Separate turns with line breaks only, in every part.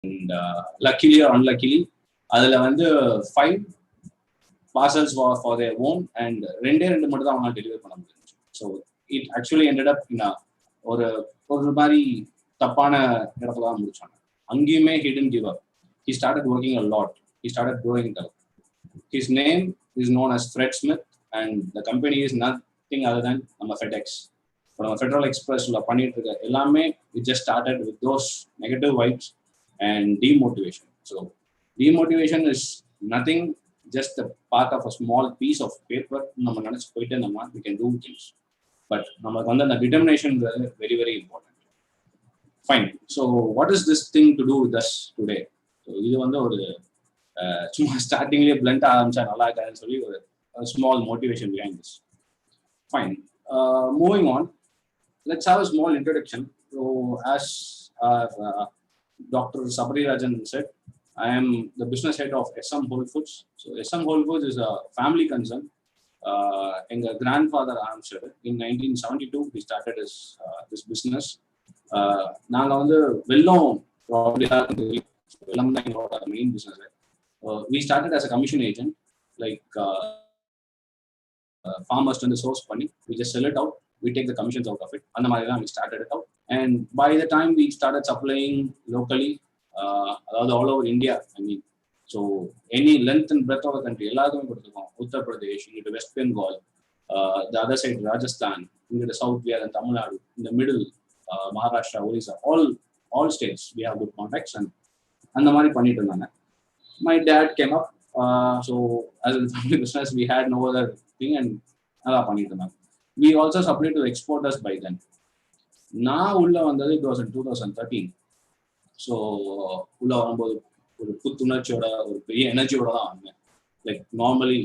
and luckily or unluckily, அதில் வந்து 5 parcels for their own and ரெண்டு மட்டும் தான் அவங்க டெலிவர் பண்ண முடியும். So it actually ended up in ஒரு மாதிரி தப்பான இடத்துல தான் முடிச்சாங்க. அங்கேயுமே he didn't give up. He started working a lot. He started growing it up. His name is known as Fred Smith and the company is nothing other than நம்ம FedEx. நம்ம Federal Expressல பண்ணிட்டு இருக்க எல்லாமே it just started with those negative vibes and demotivation. So demotivation is nothing, just a part of a small piece of paper. நம்ம நினைச்சு போயிட்டு நம்ம we can do things. But நமக்கு வந்து அந்த determination is very very important. Fine. So what is this thing to do with us today? So இது வந்து ஒரு சும்மா ஸ்டார்டிங்லேயே பிளண்டா ஆரம்பிச்சா நல்லா இருக்காதுன்னு சொல்லி ஒரு small motivation behind this. Fine. Moving on, let's have a small introduction. So as Dr. Sabarirajan said, I am the business head of SM Whole Foods. So SM Whole Foods is a family concern. Our grandfather answered in 1972. He started this business. நாங்க வந்து வெள்ளம் main business. We started as a commission agent, like farmers வந்து source பண்ணி, we just sell it out, we take the commissions out of it. அந்த மாதிரி தான் we started it out. And by the time we started supplying locally, அதாவது all over India, I mean, so any length and breadth of the country, எல்லாருக்குமே கொடுத்துருக்கோம். Uttar Pradesh, into West Bengal, the other side Rajasthan, into the south we are in Tamil Nadu, in the middle Maharashtra, Orissa, all states we have good contacts and அந்த மாதிரி பண்ணிட்டு இருந்தாங்க. My dad came up, so as a family business we had no other thing and நல்லா பண்ணிட்டு இருந்தாங்க. We also supplied to exporters by then. நான் உள்ள வந்தது it was in 2013. ஸோ உள்ள வரும்போது ஒரு புத்துணர்ச்சியோட ஒரு பெரிய எனர்ஜியோட தான் வந்தேன். Like normally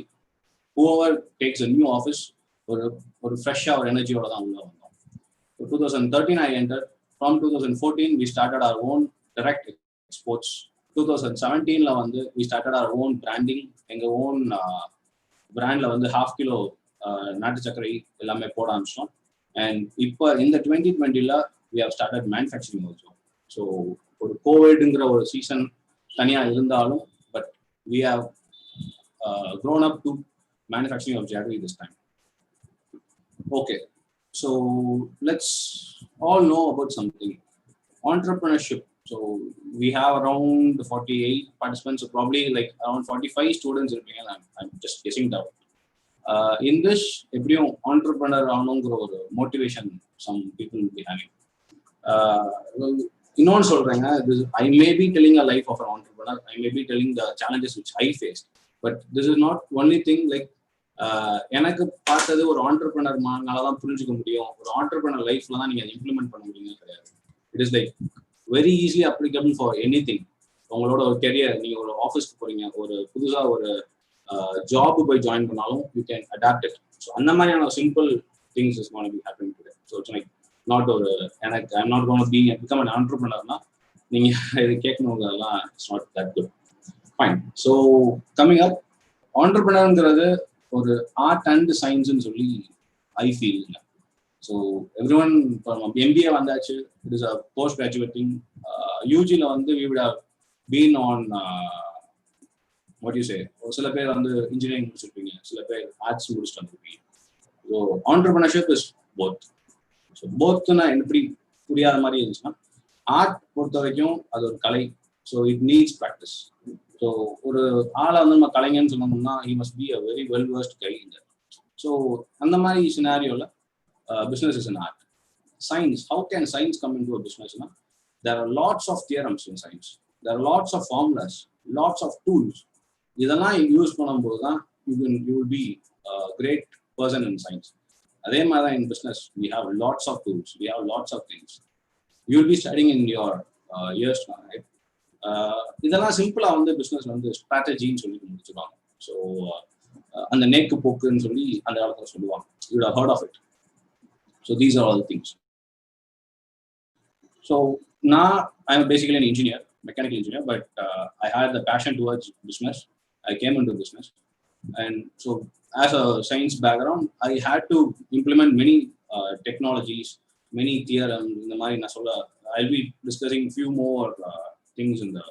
whoever takes a new office ஒரு ஃப்ரெஷ்ஷாக ஒரு எனர்ஜியோட தான் உள்ள வந்தோம். 2013 I entered. From 2014 we started our own direct exports. 2017ல வந்து we started our own branding. எங்கள் ஓன் பிராண்டில் வந்து 1/2 கிலோ நாட்டு சர்க்கரை எல்லாமே போட ஆரம்பிச்சோம். அண்ட் இப்போ இந்த 2020ல we have started manufacturing also. So ஒரு கோவிட்ங்கிற ஒரு சீசன் தனியாக இருந்தாலும் but we have grown up to manufacturing of jaggery this time. Okay, so let's all know about something. Entrepreneurship. So we have around 48 participants, so probably like around 45 students. I'm just guessing that. In this, every entrepreneur ஆகணுங்கிற ஒரு motivation some people will be having. இன்னொன்று சொல்றேங்க, I may be telling a life of an entrepreneur, I may be telling the challenges which I faced, but this is not only thing like எனக்கு பார்த்தது ஒரு entrepreneur தான் புரிஞ்சுக்க முடியும், ஒரு entrepreneur லைஃப்ல தான் நீங்க இம்ப்ளிமெண்ட் பண்ண முடியும்னு கிடையாது. It is like very easily applicable for any thing. உங்களோட ஒரு கெரியர், நீங்க ஒரு ஆஃபீஸ்க்கு போறீங்க, ஒரு புதுசா ஒரு ஜாப் போய் ஜாயின் பண்ணாலும் you can adapt it. So அந்த மாதிரியான simple things is gonna be happening today. So it's like not ஒரு எனக்கு I'm not gonna be become an ஆண்டர்பிரினர்னா நீங்க இது கேட்கணுங்கிறதெல்லாம் it's not that good. Fine. So coming up, ஆண்டர்பிரினருங்கிறது ஒரு ஆர்ட் அண்ட் சயின்ஸ்ன்னு சொல்லி I feel. So every one இப்போ எம்பிஏ வந்தாச்சு, it is a post graduating. யூஜியில் வந்து we would have been on what you say, சில பேர் வந்து இன்ஜினியரிங் முடிச்சிருப்பீங்க, சில பேர் ஆர்ட்ஸ் முடிச்சுட்டு வந்துருப்பீங்க. ஸோ ஆண்டர்பிரினர்ஷிப் இஸ் போத். ஸோ போத்துன்னா எப்படி புரியாத மாதிரி இருந்துச்சுன்னா, ஆர்ட் பொறுத்த வரைக்கும் அது ஒரு கலை. So it needs practice. So ஒரு ஆளை வந்து நம்ம கலைஞன்னு சொன்னோம்னா he must be a very well versed guy in that. So அந்த மாதிரி சினாரியோவில் business is an art. Science, how can science come into a business? There are lots of theorems in science, there are lots of formulas, lots of tools. இதெல்லாம் use பண்ணும்போது தான் you will be a great person in science. அதே மாதிரி தான் in business, we have lots of tools, we have lots of things you will be studying in your years, right? இதெல்லாம் சிம்பிளா வந்து business வந்து ஸ்ட்ராட்டஜின்னு சொல்லி முடிச்சுருவாங்க. ஸோ அந்த நேக்கு போக்குன்னு சொல்லி அந்த காலத்தில் சொல்லுவாங்க. You have heard of it. So these are all things. So நான் I am basically an engineer, mechanical engineer, but I had the passion towards business. I came into business, and so as a science background, I had to implement many technologies, many theorems. இந்த மாதிரி நான் சொல்ல, I'll be discussing few more things in the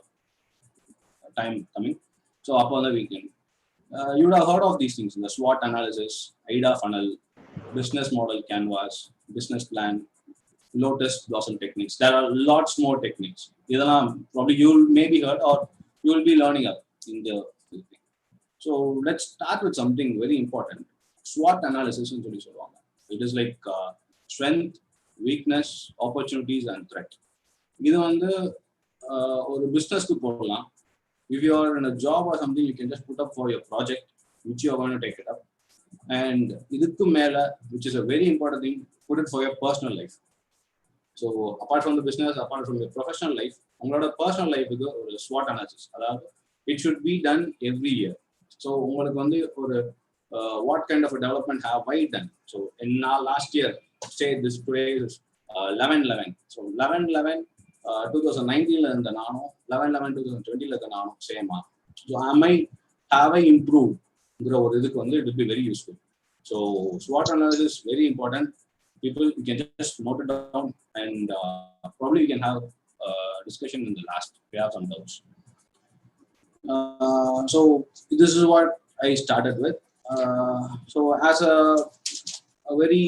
time coming. So up on the weekend, you would have heard of these things: the SWOT analysis, AIDA funnel, business model canvas, business plan, Lotus blossom techniques. There are lots more techniques. Probably you maybe heard or you will be learning up in the thing. So let's start with something very important. SWOT analysis. It is like strength, weakness, opportunities, and threat. இது வந்து ஒரு பிஸ்னஸ்க்கு போடலாம். If you are in a job or something, you can just put up for your project, which you are going to take it up. And idukku mela, which is a very important thing, put it for your personal life. So apart from the business, apart from your professional life, ungaloda personal life is a SWOT analysis. It should be done every year. So ungalku vandu or what kind of a development have I done? So in last year, say this today is 11/11. So 11/11 2019 இருந்த நானும் 11/11 2020 நானும் சேமா. So have I improved ஒரு இதுக்கு வந்து it will be very useful. So SWOT analysis is very important. People, you can just note it down, and probably we can have a discussion in the last. We have some doubts. So this is what I started with. So as a very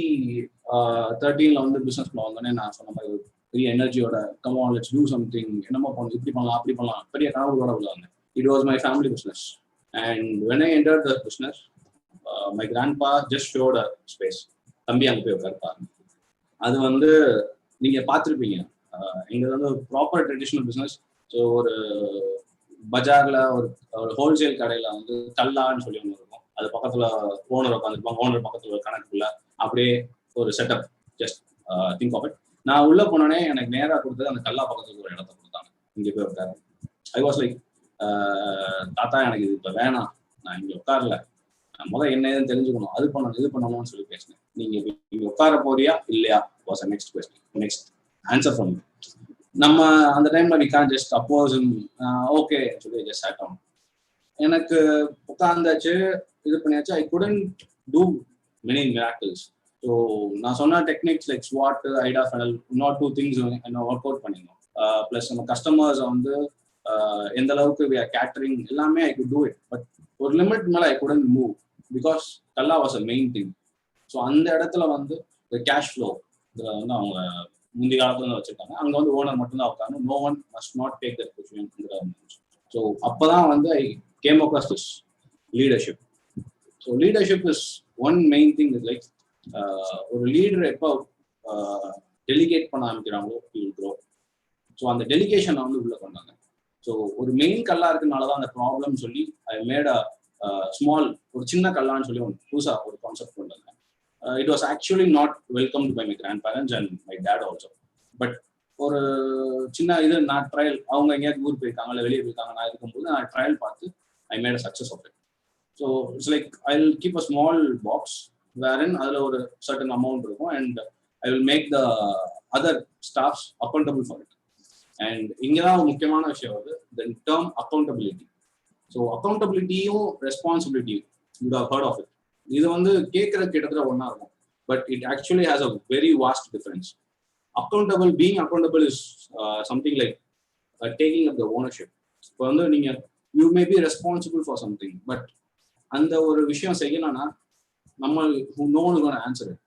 13 on the business plan, and I சொன்ன மாதிரி very energy oda, come on, let's do something. என்னமா பண்ணலாம், இப்படி பண்ணலாம், அப்படி பண்ணலாம், பெரிய கனவுகளோட உள்ள வந்தேன். It was my family business, and when I entered the business, my grandpa just showed a space. தம்பி அங்கே போய் உட்காருப்பாரு. அது வந்து நீங்க பார்த்துருப்பீங்க. எங்க வந்து ப்ராப்பர் ட்ரெடிஷ்னல் பிஸ்னஸ். ஸோ ஒரு பஜார்ல ஒரு ஹோல்சேல் கடையில வந்து கல்லான்னு சொல்லி ஒன்று இருக்கும். அது பக்கத்துல ஓனர் உட்காந்துருப்பாங்க. ஓனர் பக்கத்துல ஒரு கணக்குள்ள அப்படியே ஒரு setup. Just think of it. நான் உள்ள போனோடனே எனக்கு நேராக கொடுத்தது அந்த கல்லா பக்கத்துக்கு ஒரு இடத்த கொடுத்தாங்க. இங்கே போய் உட்காரு. ஐ வாஸ் லைக், தாத்தா எனக்கு இது இப்போ வேணாம், நான் இங்கே உட்காரல, நான் முதல் என்ன ஏதுன்னு தெரிஞ்சுக்கணும், அது பண்ணணும், இது பண்ணணும்னு சொல்லி பேசினேன். நீங்க இங்கே உட்கார போறியா இல்லையா was a next question. Next answer from நம்ம அந்த டைம்ல we can't just oppose okay சொல்லி ஜஸ்ட் சாட் டவுன். எனக்கு உட்கார்ந்தாச்சு, இது பண்ணியாச்சு. I couldn't do many miracles. So நான் சொன்ன techniques like SWOT, AIDA funnel, இன்னொரு 2 things என்ன ஒர்க் அவுட் பண்ணிடணும். ப்ளஸ் நம்ம கஸ்டமர்ஸை வந்து எந்த அளவுக்கு வி ஆர் கேட்டரிங் எல்லாமே I could do it. But ஒரு லிமிட் மேலே ஐ குடன்ட் மூவ் பிகாஸ் கல்லா was a main thing. So அந்த இடத்துல வந்து இந்த கேஷ் ஃப்ளோ இதில் வந்து அவங்க முந்தைய காலத்துல வந்து வச்சுருக்காங்க. அங்கே வந்து ஓனர் மட்டும்தான் உட்காந்து, no one must not take that position. So அப்போதான் வந்து I came across this leadership. So leadership is one main thing. Is like ஒரு லீடர் எப்போ டெலிகேட் பண்ண ஆரம்பிக்கிறாங்களோ வில் க்ரோ. ஸோ அந்த டெலிகேஷனை வந்து உள்ள கொண்டாங்க. ஸோ ஒரு மெயின் கல்லா இருக்கனால தான் அந்த ப்ராப்ளம் சொல்லி ஐ மேட் அ ஸ்மால், ஒரு சின்ன கல்லான்னு சொல்லி ஒன்று புதுசாக ஒரு கான்செப்ட் கொண்டு வந்தேன். It was actually not welcomed by my grandparents and my dad also. But ஒரு சின்ன இது நான் ட்ரையல், அவங்க எங்கேயாவது ஊர் போயிருக்காங்க இல்லை வெளியே போயிருக்காங்க, நான் இருக்கும்போது நான் ட்ரையல் பார்த்து I made a success of it. So it's like I will keep a small box wherein அதில் ஒரு சர்டன் அமௌண்ட் இருக்கும், and I will make the other staffs accountable for it. And இங்கே தான் ஒரு முக்கியமான விஷயம் வந்து the term accountability. ஸோ அக்கௌண்டபிலிட்டியும் ரெஸ்பான்சிபிலிட்டியும் you have heard of it. இது வந்து கேட்கறது கிட்டத்தட்ட ஒன்றா இருக்கும், but it actually has a very vast difference. Being accountable is something like taking up the ownership. இப்போ வந்து நீங்கள் you may be responsible for something, but அந்த ஒரு விஷயம் செய்யணும்னா நம்ம no one gonna answer it.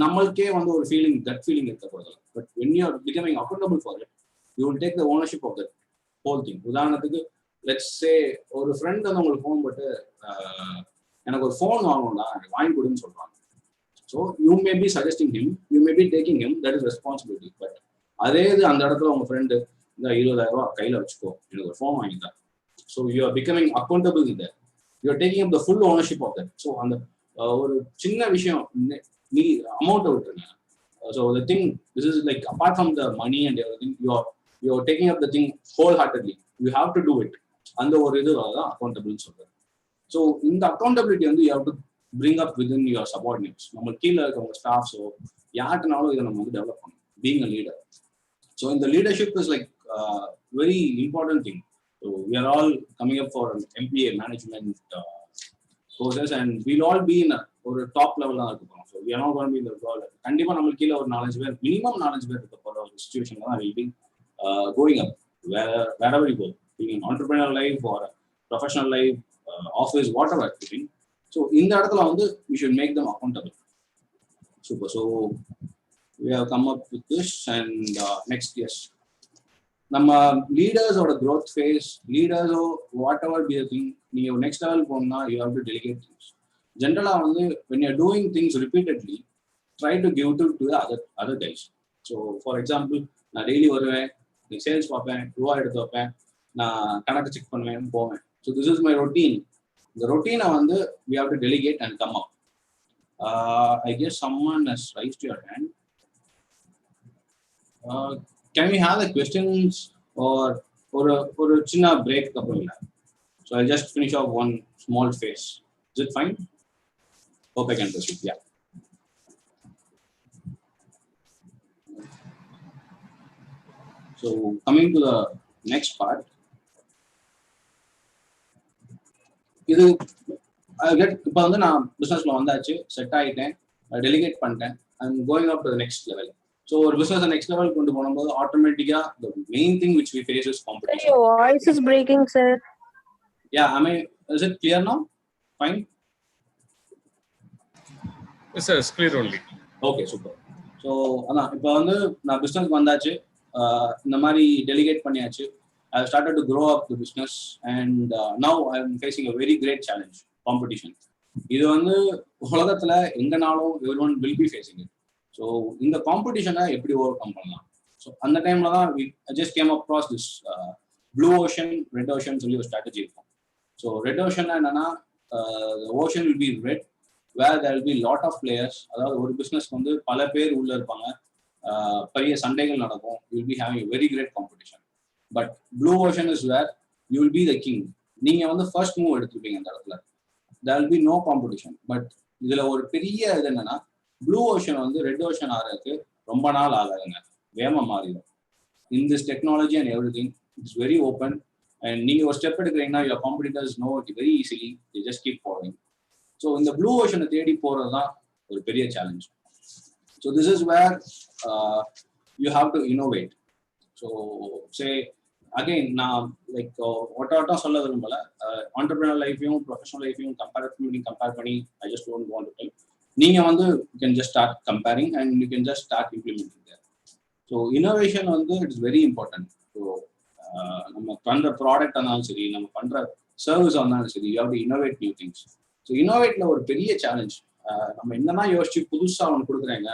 நம்மளுக்கே வந்து ஒரு ஃபீலிங், கட் ஃபீலிங் இருக்க போதில்லை. But when you are becoming accountable for it, you will take the ownership of that whole thing. உதாரணத்துக்கு லெட்ஸ் சே ஒரு ஃப்ரெண்ட் வந்து உங்களுக்கு ஃபோன் போட்டு எனக்கு ஒரு ஃபோன் வாங்கணும்டா, எனக்கு வாங்கி கொடுன்னு சொல்றாங்க. So you may B suggesting him, you may be taking him, that is responsibility. But அதே இது அந்த இடத்துல உங்க ஃப்ரெண்டு இந்த 20,000 கையில் வச்சுக்கோ, எனக்கு ஒரு ஃபோன் வாங்கிட்டா. So you are becoming accountable in that, you are taking up the full ownership of that. So அந்த ஒரு சின்ன விஷயம் நீ அமௌண்ட்டை விட்டுருங்க. So the thing this is like apart from the money and everything, you are taking up the thing wholeheartedly, you have to do it. அந்த ஒரு இது தான் அக்கௌண்டபிள்னு சொல்றது. ஸோ இந்த அக்கௌண்டபிலிட்டி வந்து you have to bring up with in your subordinates. நம்ம கீழே இருக்கவங்க ஸ்டாஃப்ஸோ யார்கிட்டனாலும் இதை நம்ம வந்து டெவலப் பண்ணணும், பீங் அ லீடர். ஸோ இந்த leadership is like very important thing. So we are all coming up for MBA management courses and will all be in ஒரு top level தான் இருக்க போகிறோம். So we are not going to be in the கண்டிப்பாக நம்மளுக்கு கீழே ஒரு 4-5 பேர், minimum 4-5 பேர் இருக்க போகிற ஒரு சுச்சுவேஷன் தான் will be going up. wherever you go, being an entrepreneurial life or a professional life, office, whatever. So in the இடத்துல we should make them accountable. Super. So we have come up with this, and next, yes. நம்ம லீடர்ஸோட growth phase, லீடர்ஸோ whatever be thing, நீங்க next level போகணும்னா you have to delegate things. ஜென்ரலா when you're doing things repeatedly, try to give to the other guys. So for example, நான் daily வருவேன், நீ sales பார்ப்பேன், ரூபா எடுத்து வைப்பேன், நான் கணக்கு செக் பண்ணுவேன், போவேன். So this is my routine. இந்த ரொட்டீனை we have to delegate and come up. I guess someone has raised your hand. Can we have the questions or a chinna break? So I'll just finish off one small phase. Is it fine? Hope I can proceed. Yeah. So coming to the next part. இது இப்போ நான் பிஸ்னஸ்ல வந்தாச்சு, set ஆகிட்டேன், delicate பண்ணிட்டேன், I'm going up to the next level. So ஒரு business next level கொண்டு போகும்போது ஆட்டோமேட்டிக்கா the main thing which we face is competition.
Your voice is breaking, sir.
Yeah, is it clear now? Fine.
Yes, sir, it's clear only.
Okay, super. So அதான் இப்போ நான் பிஸ்னஸ்க்கு வந்தாச்சு, இந்த மாதிரி டெலிகேட் பண்ணியாச்சு. I have started to grow up the business, and now I am facing a very great challenge, competition. இது உலகத்துல எங்கனாலும் everyone will be facing it. So இந்த காம்படிஷனை எப்படி ஓவர் கம் பண்ணலாம்? ஸோ அந்த டைம்ல தான் I just came across this blue ocean, red ocean சொல்லி ஒரு ஸ்ட்ராட்டஜி இருக்கும். ஸோ ரெட் ஓஷன் என்னன்னா, the ocean will be red where there will be lot of players. அதாவது ஒரு பிஸ்னஸ்க்கு பல பேர் உள்ள இருப்பாங்க, பெரிய சண்டைகள் நடக்கும், you will be having a very great competition. But blue ocean is where you will be the king. நீங்க first move எடுத்துப்பீங்க அந்த இடத்துல. There will be no competition. But இதுல ஒரு பெரிய இது என்னன்னா, ப்ளூ ஓஷன் ரெட் ஓஷன் ஆகிறதுக்கு ரொம்ப நாள் ஆகாதுங்க, வேகமா மாறிடும். In this technology and everything, it's very open. And நீங்க ஒரு ஸ்டெப் எடுக்கிறீங்கன்னா, your competitors know it very easily. They just keep following. So இந்த ப்ளூ ஓஷனை தேடி போறது தான் ஒரு பெரிய challenge. So this is where you have to innovate. So say again, நான் லைக் ஒட்டாட்டா சொல்ல விரும்பல, ஆண்டர்பிரினர் லைஃபையும் ப்ரொஃபஷனல் லைஃபையும் கம்பேர் பண்ணி I just don't want to tell. நீங்க you can just start comparing and you can just start implementing there. So innovation it is very important. So நம்ம பண்ற product ஆனாலும் சரி, நம்ம பண்ற சர்வீஸ் ஆனாலும் சரி, you have to innovate new things. So innovateல ஒரு பெரிய சேலஞ்ச், நம்ம என்னதான் யோசிச்சு புதுசா ஒன்று கொடுக்குறாங்க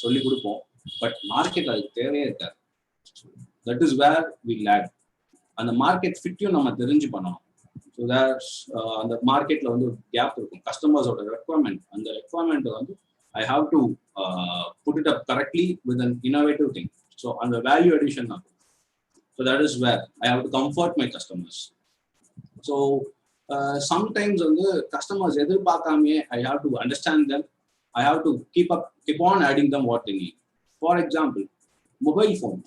சொல்லி கொடுப்போம், பட் மார்க்கெட் அதுக்கு தேவையே இருக்காது. That is where we lag. அந்த மார்க்கெட் ஃபிட்டையும் நம்ம தெரிஞ்சு பண்ணணும். ஸோ தேர்ஸ் அந்த மார்க்கெட்ல ஒரு கேப் இருக்கும், கஸ்டமர்ஸோட ரெக்வயர்மெண்ட். அந்த requirement I have to put it up correctly with an innovative thing. So அந்த வேல்யூ அடிஷன் ஆகும். So that is where I have to comfort my customers. So sometimes customers எதிர்பார்க்காமே I have to understand them. I have to keep on adding them what they need. For example, mobile phone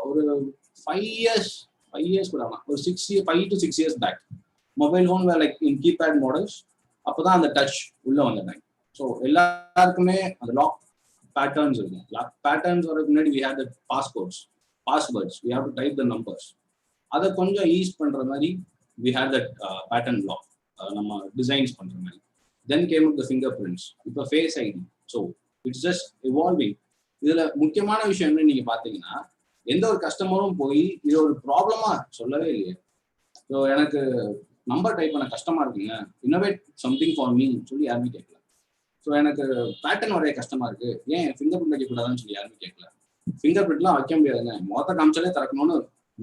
ஒரு 5 years கூட ஒரு 5 to 6 years back mobile phone where like in keypad models. அப்போதான் அந்த touch உள்ள வந்தாங்க. So எல்லாருக்குமே அந்த lock patterns இருக்கும். லாக் பேட்டர்ன்ஸ் வரதுக்கு முன்னாடி we had the passwords, we have to type the numbers. அதை கொஞ்சம் ஈஸ் பண்ற மாதிரி we had that pattern lock, நம்ம டிசைன்ஸ் பண்ற மாதிரி. Then came up the fingerprints, இப்போ face ID. So it's just evolving. இதுல முக்கியமான விஷயம் என்ன நீங்க பாத்தீங்கன்னா, எந்த ஒரு கஸ்டமரும் போய் இது ஒரு ப்ராப்ளமா சொல்லவே இல்லையே. ஸோ எனக்கு நம்பர் டைப் பண்ண கஷ்டமா இருக்குங்க, இன்னோவேட் சம்திங் ஃபார் மீ சொல்லி யாருமே கேட்கல. ஸோ எனக்கு பேட்டர்ன் வரைய கஷ்டமா இருக்கு, ஏன் ஃபிங்கர் பிரிண்ட் வைக்கக்கூடாதுன்னு சொல்லி யாருமே கேட்கல. ஃபிங்கர் பிரிண்ட்லாம் வைக்க முடியாதுங்க, மொத்த காமிச்சாலே திறக்கணும்னு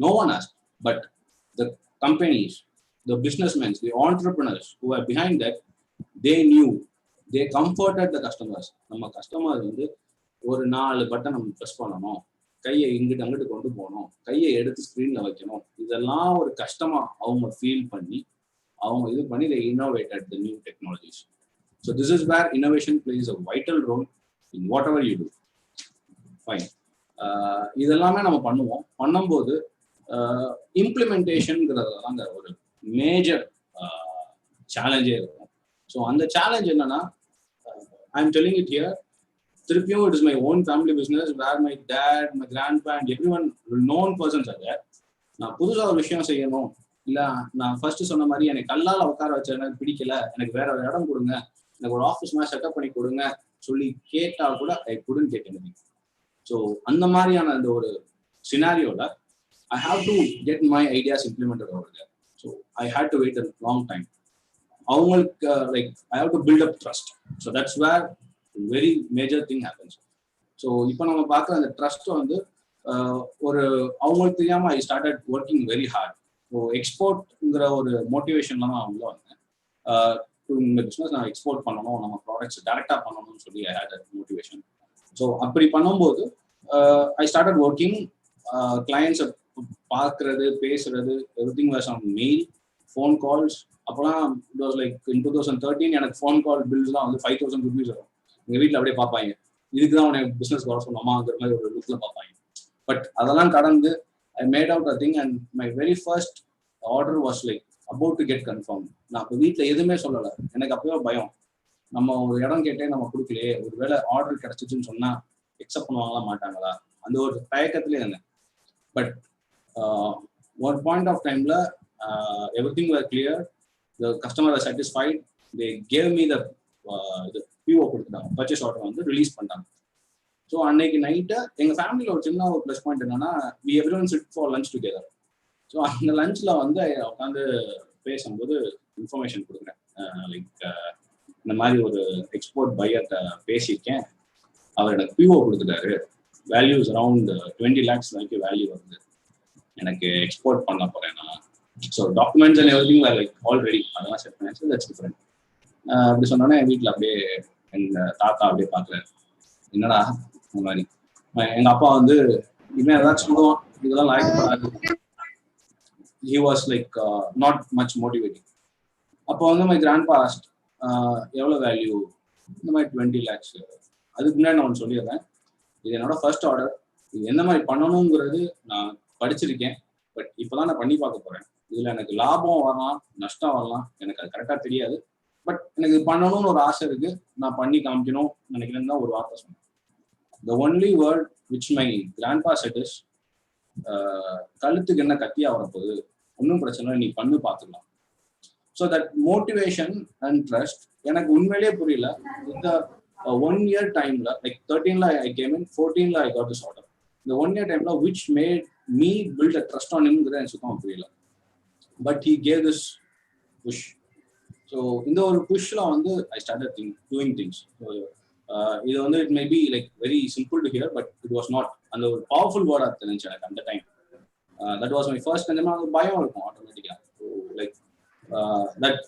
no one asked. But the companies, the businessmen, the entrepreneurs who are behind that, they knew, they comforted the customers. நம்ம கஸ்டமர் ஒரு 4 பட்டன் நம்ம ப்ரெஸ் பண்ணணும், கையை இங்கிட்டு அங்கிட்டு கொண்டு போகணும், கையை எடுத்து ஸ்க்ரீன்ல வைக்கணும், இதெல்லாம் ஒரு கஷ்டமா அவங்க ஃபீல் பண்ணி அவங்க இது பண்ணி they innovated the new technologies. So this is where innovation plays a vital role in whatever you do. Fine. இதெல்லாமே நம்ம பண்ணும்போது இம்ப்ளிமெண்டேஷன்ங்கிறது தாங்க ஒரு மேஜர் சேலஞ்சே இருக்கும். ஸோ அந்த சேலஞ்ச் என்னன்னா, I am telling it here, திருப்பியும் it is my own family business where my dad, my grandpa and everyone known persons are there. நான் புதுசா ஒரு விஷயம் செய்யணும், இல்ல நான் ஃபர்ஸ்ட் சொன்ன மாதிரி எனக்கு கல்லால உட்கார வச்ச எனக்கு பிடிக்கல, எனக்கு வேற ஒரு இடம் கொடுங்க, எனக்கு ஒரு ஆஃபீஸ் மாதிரி செட்டப் பண்ணி கொடுங்க சொல்லி கேட்டா கூட ஐ குடன்ட் கெட் எனிதிங். ஸோ அந்த மாதிரியான அந்த ஒரு சினாரியோல I have to get my ideas implemented over there. So I had to wait a long time. அவங்களுக்கு like I have to build up trust. So that's where very major thing happens. So இப்போ நம்ம பார்க்குற அந்த trust வந்து ஒரு அவங்களுக்கு தெரியாம I started working very hard. So எக்ஸ்போர்ட்ங்கிற ஒரு மோட்டிவேஷன்ல தான் அவங்க வந்தேன். இந்த பிஸ்னஸ் நான் எக்ஸ்போர்ட் பண்ணணும், நம்ம ப்ராடக்ட்ஸ் டேரெக்டாக பண்ணணும்னு சொல்லி ஐ ஹேட் மோட்டிவேஷன். ஸோ அப்படி பண்ணும்போது ஐ ஸ்டார்டட் ஒர்க்கிங். கிளையன்ஸை பார்க்கறது, பேசுறது, everything was on mail, phone calls. அப்போலாம் இட் வாஸ் லைக் இன் 2013 எனக்கு ஃபோன் கால் பில்ஸ்லாம் வந்து 5,000 rupees வரும். எங்கள் வீட்டில் அப்படியே பார்ப்பாங்க, இதுக்கு தான் உனக்கு பிஸ்னஸ் வர சொன்னோமாங்கிற மாதிரி ஒரு லுக்கில் பார்ப்பாங்க. பட் அதெல்லாம் கடந்து I made out a thing and my very first order was like about to get confirm. நான் அப்போ வீட்டில் எதுவுமே சொல்லலை. எனக்கு அப்போவே பயம், நம்ம ஒரு இடம் கேட்டே நம்ம கொடுக்கலையே, ஒரு வேளை ஆர்டர் கிடைச்சிச்சுன்னு சொன்னால் எக்ஸப்ட் பண்ணுவாங்களா மாட்டாங்களா, அந்த ஒரு தயக்கத்திலே இருந்தேன். But one point of time everything was clear, the customer was satisfied, they gave me the PO கொடுத்தாங்க, purchase order வந்து ரிலீஸ் பண்ணாங்க. ஸோ அன்னைக்கு நைட்டு எங்கள் ஃபேமிலியில் ஒரு சின்ன ஒரு ப்ளஸ் பாயிண்ட் என்னன்னா, we everyone sit for lunch together. So அந்த லஞ்சில் வந்து உட்காந்து பேசும்போது இன்ஃபர்மேஷன் கொடுக்குறேன், லைக் இந்த மாதிரி ஒரு எக்ஸ்போர்ட் பையர்கிட்ட பேசியிருக்கேன், அவர் எனக்கு PO கொடுத்துட்டாரு, வேல்யூஸ் அரவுண்ட் 20 lakhs வரைக்கும் வேல்யூ வருது, எனக்கு எக்ஸ்போர்ட் பண்ண போறேன் நான். So documents and everything were like already, அதெல்லாம் செட் பண்ணி தட்ஸ் டிஃபரெண்ட். அப்படி சொன்னோன்னே என் வீட்டில் அப்படியே எங்கள் தாத்தா அப்படியே பார்க்குறாரு, என்னடா இந்த மாதிரி. எங்கள் அப்பா வந்து இவன் ஏதாச்சும் சொல்லுவான், இதெல்லாம் லாய்க்கப்படாது. He was like not much motivating. அப்போ வந்து மை கிராண்ட் பா ஆஸ்க்ட் எவ்வளோ வேல்யூ, இந்த மாதிரி 20 lakhs. அதுக்கு முன்னாடி நான் ஒன்று சொல்லிடுறேன், இது என்னோட ஃபர்ஸ்ட் ஆர்டர், இது எந்த மாதிரி பண்ணணுங்கிறது நான் படிச்சிருக்கேன், பட் இப்போதான் நான் பண்ணி பார்க்க போறேன். இதுல எனக்கு லாபம் வரலாம், நஷ்டம் வரலாம், எனக்கு அது கரெக்டா தெரியாது, பட் எனக்கு பண்ணணும்னு ஒரு ஆசை இருக்கு, நான் பண்ணி காமிக்கணும் நினைக்கிறேன்னு தான் ஒரு வார்த்தை சொன்னேன். The only word which my grandpa said is, கழுத்துக்கு என்ன கத்தியா வரப்போகுது, ஒன்றும் பிரச்சனை இல்லை, நீ பண்ணு பார்த்துக்கலாம். So that motivation and trust எனக்கு உண்மையிலேயே புரியல. இந்த 1 year டைம்ல, லைக் 13ல I came in, 14ல I got this order. இந்த 1 year டைம்ல which made me build a trust on him எனக்கு சுத்தமாக புரியல. But he gave this push. So இந்த ஒரு புஷ்ல வந்து I started doing things. இது வந்து it may be like very simple to hear, but it was not. அந்த ஒரு பவர்ஃபுல் வேர்டாக தெரிஞ்சு எனக்கு அந்த time. That was my first. கொஞ்சமாக அந்த பயம் இருக்கும் ஆட்டோமேட்டிக்காக. So like that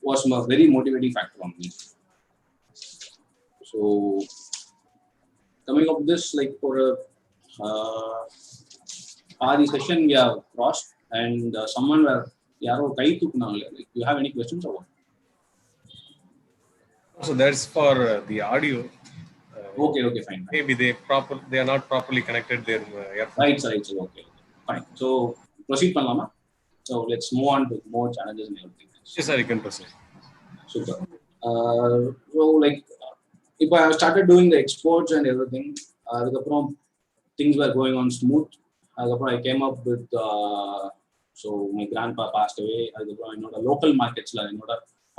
was my very motivating factor on me. So coming up with this, like for the session we have crossed, and someone were yaro kai tuknaanga, like you have any questions or what?
So that's for the audio.
Okay, fine.
Maybe they are not properly connected their
right, okay, fine. So proceed pannalama. So let's move on to more challenges and everything.
Yes sir, you can proceed.
Super. So like if I started doing the exports and everything, things were going on smooth. I came up with, so my grandpa passed away. Local markets la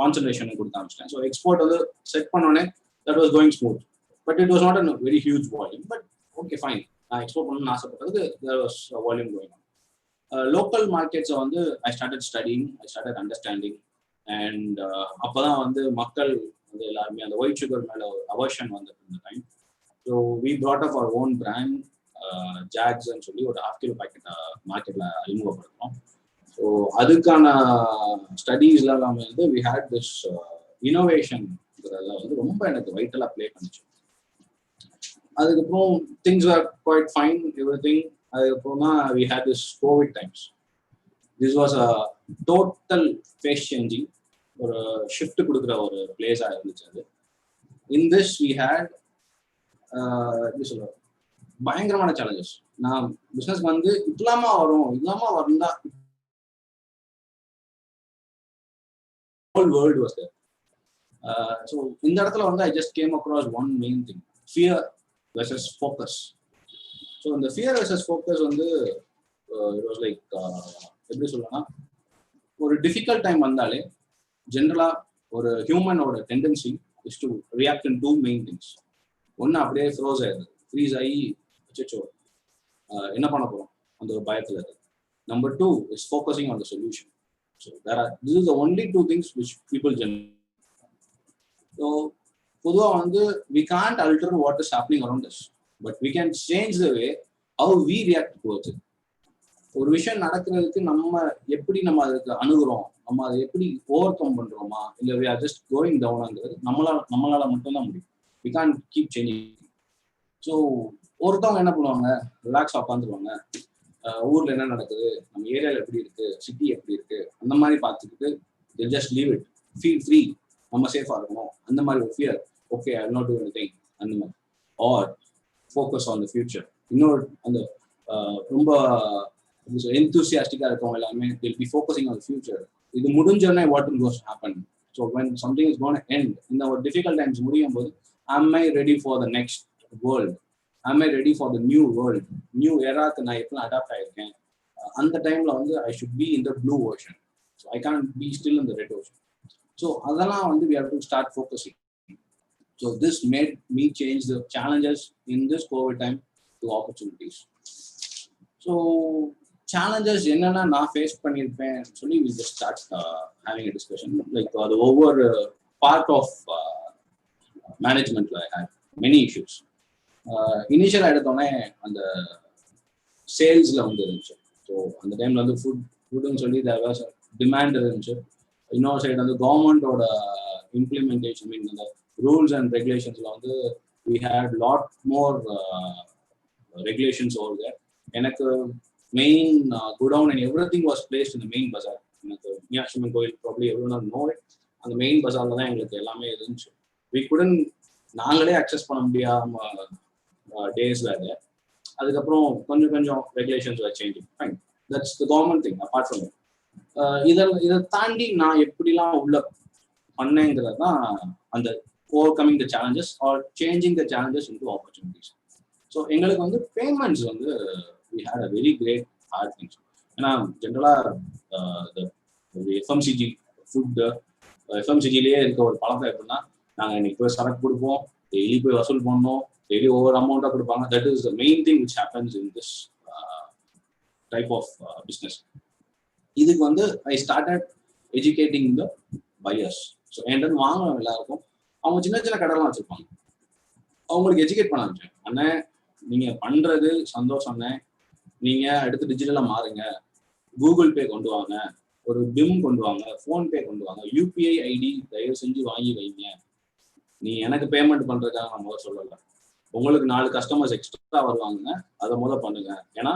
concentration so export set panone, that was going smooth, but it was not a very huge volume. But okay, fine. Export there was a volume going on. Local markets I started studying, I started understanding, and அப்பதான் வந்து மக்கள் எல்லாருமே அந்த white sugar மேல aversion வந்துட்டு இருந்த time. So we brought up our own brand, ஜாக்ஸ்ன்னு சொல்லி ஒரு 1/2 kilo பாக்கெட் மார்க்கெட்ல அறிமுகப்படுத்தணும். ஸோ அதுக்கான ஸ்டடீஸ்ல எல்லாமே வந்து வி ஹேட் திஸ் இனோவேஷன்ங்கிறத வந்து ரொம்ப எனக்கு வைட்டலா ப்ளே பண்ணிச்சு. அதுக்கப்புறம் things are quite fine, everything. அதுக்கப்புறம் தான் we had this COVID times. This was a total face changing, ஒரு ஷிஃப்ட் கொடுக்குற ஒரு பிளேஸாக இருந்துச்சு அது. இன் திஸ் வி ஹேட் எப்படி சொல்ற பயங்கரமான சேலஞ்சஸ். நான் பிஸ்னஸ்க்கு வந்து இல்லாம வந்தா whole world was there. So இந்த இடத்துல வந்து I just came across one main thing, fear versus focus. So இந்த fear versus focus வந்து it was like எப்படி சொல்லலாம், ஒரு டிஃபிகல்ட் டைம் வந்தாலே ஜென்ரலா ஒரு ஹியூமனோட tendency is to react in two main things. ஒன்று அப்படியே ஃப்ரோஸ் ஆயிடுது, ஃப்ரீஸ் ஆகி அச்சோ என்ன பண்ண போறோம் அந்த ஒரு பயத்தில் இருக்கு. Number two is focusing on the solution. So this is the only two things which people general. ஸோ பொதுவாக வந்து we can't alter what is happening around us, but we can change the way how we react towards it. ஒரு விஷயம் நடக்கிறதுக்கு நம்ம எப்படி நம்ம அதுக்கு அணுகுறோம், நம்ம அதை எப்படி ஓவர் கம் பண்றோமா, இல்லை வி ஆர் ஜஸ்ட் கோயிங் டவுன்ங்கிறது நம்மளால மட்டும்தான் முடியும். We can keep changing. So ஒருத்தவங்க என்ன பண்ணுவாங்க, ரிலாக்ஸாக உட்காந்துருவாங்க, ஊர்ல என்ன நடக்குது, நம்ம ஏரியாவில் எப்படி இருக்கு, சிட்டி எப்படி இருக்கு, அந்த மாதிரி பார்த்துக்கிட்டு just leave it, feel free, நம்ம சேஃபாக இருக்கணும், அந்த மாதிரி ஒரு fear, okay I will not do anything அந்த மாதிரி. Or focus on the future. இன்னொரு அந்த ரொம்ப enthusiastic-ஆ இருக்கவங்க எல்லாமே they'll be focusing on the future. இது முடிஞ்சோடனே what will going to happen, so when something is going to end, இந்த ஒரு difficult times முடியும் போது am I ready for the next world, am I ready for the new world, new era-க்கு நான் எப்போ adapt ஆயிருக்கேன், அந்த டைம்ல வந்து I should be in the blue ocean, so I can't be still in the red ocean. So அதெல்லாம் வந்து we have to start focusing. So this made me change the challenges in this COVID time to opportunities. So challenges என்னன்னா நான் face பண்ணியிருப்பேன் சொல்லி we just start having a discussion. Like அது ஒவ்வொரு part of மேனேஜ்மெண்ட்ல I had many issues. Initial எடுத்தோடனே அந்த சேல்ஸ்ல வந்து இருந்துச்சு. ஸோ அந்த டைம்ல வந்து ஃபுட்டுன்னு சொல்லி டிமாண்ட் இருந்துச்சு. இன்னொரு சைடு வந்து கவர்மெண்டோட இம்ப்ளிமெண்டேஷன், மீன் அந்த ரூல்ஸ் அண்ட் ரெகுலேஷன்ஸ்ல வந்து we had lot more regulations over there. எனக்கு main godown and everything was placed in the main bazaar. எனக்கு மீனாட்சி அம்மன் கோயில் ப்ராப்ளி எவ்வளோ நோ இட், அந்த மெயின் பஜார்ல தான் எங்களுக்கு எல்லாமே இருந்துச்சு. வி குடன் நாங்களே அக்சஸ் பண்ண முடியாம டேஸ்ல அது. அதுக்கப்புறம் கொஞ்சம் கொஞ்சம் regulations changing, fine, that's the government thing. Apart from இதை தாண்டி நான் எப்படிலாம் உள்ள பண்ணேங்கிறது தான் அந்த over coming the challenges R changing the challenges into opportunities. So எங்களுக்கு வந்து பேமெண்ட்ஸ் வந்து we had a very great hard things. ஏன்னா ஜென்ரலாக எஃப்எம்சிஜி ஃபுட்டு எஃப்எம்சிஜிலேயே இருக்க ஒரு பழக்கம் எப்படின்னா, நாங்கள் இன்னைக்கு போய் சரக்கு கொடுப்போம், டெய்லி போய் வசூல் பண்ணோம், டெய்லி ஒவ்வொரு அமௌண்ட்டாக கொடுப்பாங்க. That is the main thing which happens in this type of business. இதுக்கு வந்து I started educating the buyers. So என்கிட்ட வாங்குறவங்க எல்லாருக்கும் அவங்க சின்ன சின்ன கடைலாம் வச்சுருப்பாங்க, அவங்களுக்கு எஜுகேட் பண்ண ஆரம்பிச்சேன். அண்ணன் நீங்கள் பண்ணுறது சந்தோஷம்ண்ணே, நீங்கள் அடுத்து டிஜிட்டலாக மாறுங்க, கூகுள் பே கொண்டு வாங்க, ஒரு பிம் கொண்டு வாங்க, ஃபோன்பே கொண்டு வாங்க, யூபிஐ ஐடி தயவு செஞ்சு வாங்கி வைங்க. நீ எனக்கு பேமெண்ட் பண்ணுறதுக்காக நான் முதல் சொல்லலை, உங்களுக்கு 4 கஸ்டமர்ஸ் எக்ஸ்ட்ரா வருவாங்க, அதை முதல் பண்ணுங்க. ஏன்னா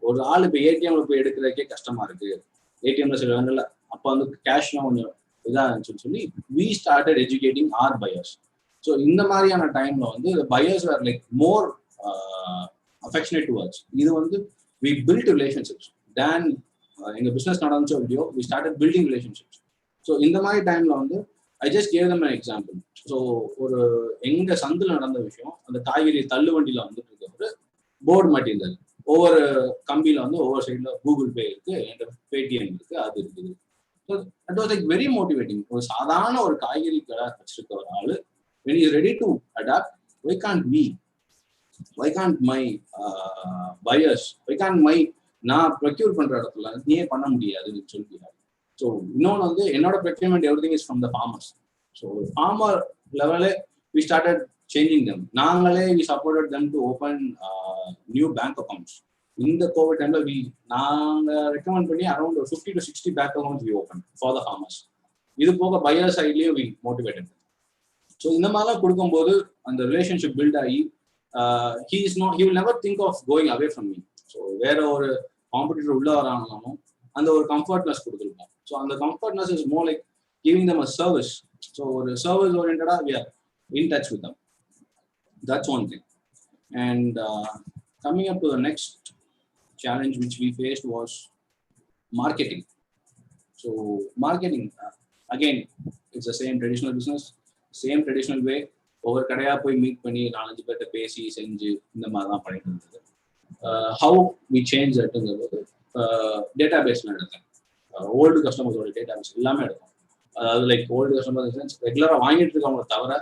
ஒரு ஆள் இப்போ ஏடிஎம்ல போய் எடுக்கிறதுக்கே கஷ்டமா இருக்கு, ஏடிஎம்ல சில வேண்டிய அப்போ வந்து கேஷ்லாம் கொஞ்சம் இதாக இருந்துச்சுன்னு சொல்லி we started educating our buyers. So இந்த மாதிரியான டைம்ல வந்து buyers are like more affectionate towards. இது வந்து we built relationships. Then எங்க பிசினஸ் நடந்துச்சோ இல்லையோ we started building relationships. So இந்த மாதிரி டைம்ல வந்து I just gave them an example. So ஒரு எங்க சந்தில் நடந்த விஷயம், அந்த காய்கறி தள்ளு வண்டியில வந்துட்டு இருக்க ஒரு போர்டு மாட்டியிருந்தது. ஒவ்வொரு கம்பியில வந்து ஒவ்வொரு சைட்ல கூகுள் பே இருக்கு, பேடிஎம் இருக்கு, அது இருக்குது. So that was like very motivating. ஒரு சாதாரண ஒரு காய்கறி கடை வச்சிருக்க ஒரு ஆளு when he is ready to adapt, why can't we? Why can't my buyers, why can't my நான் ப்ரொக்யூர் பண்ற இடத்துல நீயே பண்ண முடியாதுன்னு சொல்லிடுறாரு. ஸோ இன்னொன்று வந்து என்னோட procurement everything is from the farmers. So farmer லெவலே வி ஸ்டார்டட் சேஞ்சிங் தெம். நாங்களே we supported them to open new bank accounts. இந்த கோவிட் டைம்ல நாங்கள் ரெக்கமெண்ட் பண்ணி around 50 to 60 bank accounts we open for the farmers. இது போக pier சைட்லேயும் we motivated. So இந்த மாதிரிலாம் கொடுக்கும்போது அந்த ரிலேஷன்ஷிப் பில்ட் ஆகி he will never think of going away from me. So வேற ஒரு காம்படிட்டர் உள்ள வராங்கனாலும் அந்த ஒரு கம்ஃபர்ட்னஸ் கொடுத்துருக்கோம். ஸோ அந்த comfortness is more like giving them a service. So ஒரு service ஓரியன்டா we are in touch with them. That's one thing. And coming up to the next challenge which we faced was marketing. So marketing, again, it's the same traditional business, same traditional way. ஒவ்வொரு கடையா போய் meet பண்ணி 4-5 பேர்கிட்ட பேசி செஞ்சு இந்த மாதிரி தான் பண்ணிட்டு இருந்தது. how we change that டேட்டாபேஸ்லாம் எடுத்தேன். ஓல்டு கஸ்டமர்ஸோட டேட்டாபேஸ் எல்லாமே எடுக்கும். அதாவது லைக் ஓல்டு கஸ்டமர்ஸ் ரெகுலராக வாங்கிட்டு இருக்கவங்க தவிர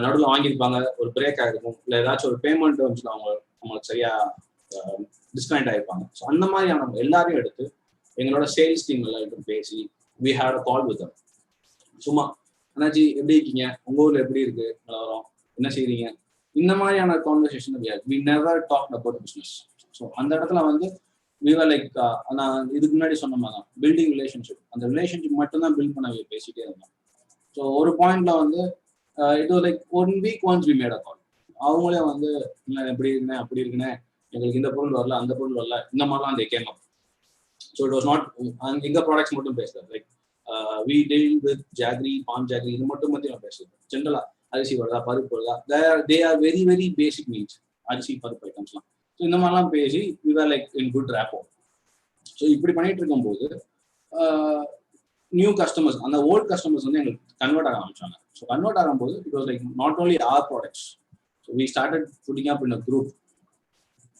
நடுவில் வாங்கியிருப்பாங்க, ஒரு பிரேக் ஆகிருக்கும், இல்லை ஏதாச்சும் ஒரு பேமெண்ட் வந்து அவங்களுக்கு சரியா டிஸ்கனெக்ட் ஆகிருப்பாங்க. ஸோ அந்த மாதிரியான எல்லாரையும் எடுத்து எங்களோட சேல்ஸ் டீம் எல்லாம் பேசி we had a call with them. சும்மா அண்ணாச்சி எப்படி இருக்கீங்க, உங்க ஊர்ல எப்படி இருக்கு நிலவரம், என்ன செய்றீங்க, இந்த மாதிரியான conversation we never talked about business. So அந்த இடத்துல வந்து we were like நான் இதுக்கு முன்னாடி சொன்ன மாதிரி தான் பில்டிங் ரிலேஷன்ஷிப், அந்த ரிலேஷன்ஷிப் மட்டும்தான் பில்ட் பண்ண பேசிட்டே இருந்தோம். ஸோ ஒரு பாயிண்ட்ல வந்து it was like 1 week once we made a call. அவங்களே வந்து எப்படி இருக்குண்ணே அப்படி இருக்குண்ணே, எங்களுக்கு இந்த பொருள் வரல அந்த பொருள் வரல, இந்த மாதிரிலாம் அந்த came up. So it was not எங்க ப்ராடக்ட்ஸ் மட்டும் பேசுறது, like we deal with jaggery, palm jaggery, இது மட்டும் பத்தி நான் பேசுறது. ஜென்ரலா அரிசி வருதா, பருப்பு வருதா, they are very very basic needs, அரிசி பருப்பு ஐட்டம்ஸ்லாம். ஸோ இந்த மாதிரிலாம் பேசி we were like in good rapport. So இப்படி பண்ணிட்டு இருக்கும்போது நியூ கஸ்டமர்ஸ், அந்த ஓல்ட் கஸ்டமர்ஸ் வந்து எங்களுக்கு கன்வெர்ட் ஆக ஆரம்பிச்சாங்க. ஸோ கன்வெர்ட் ஆகும்போது it was like not only R products. So we started putting up in a group.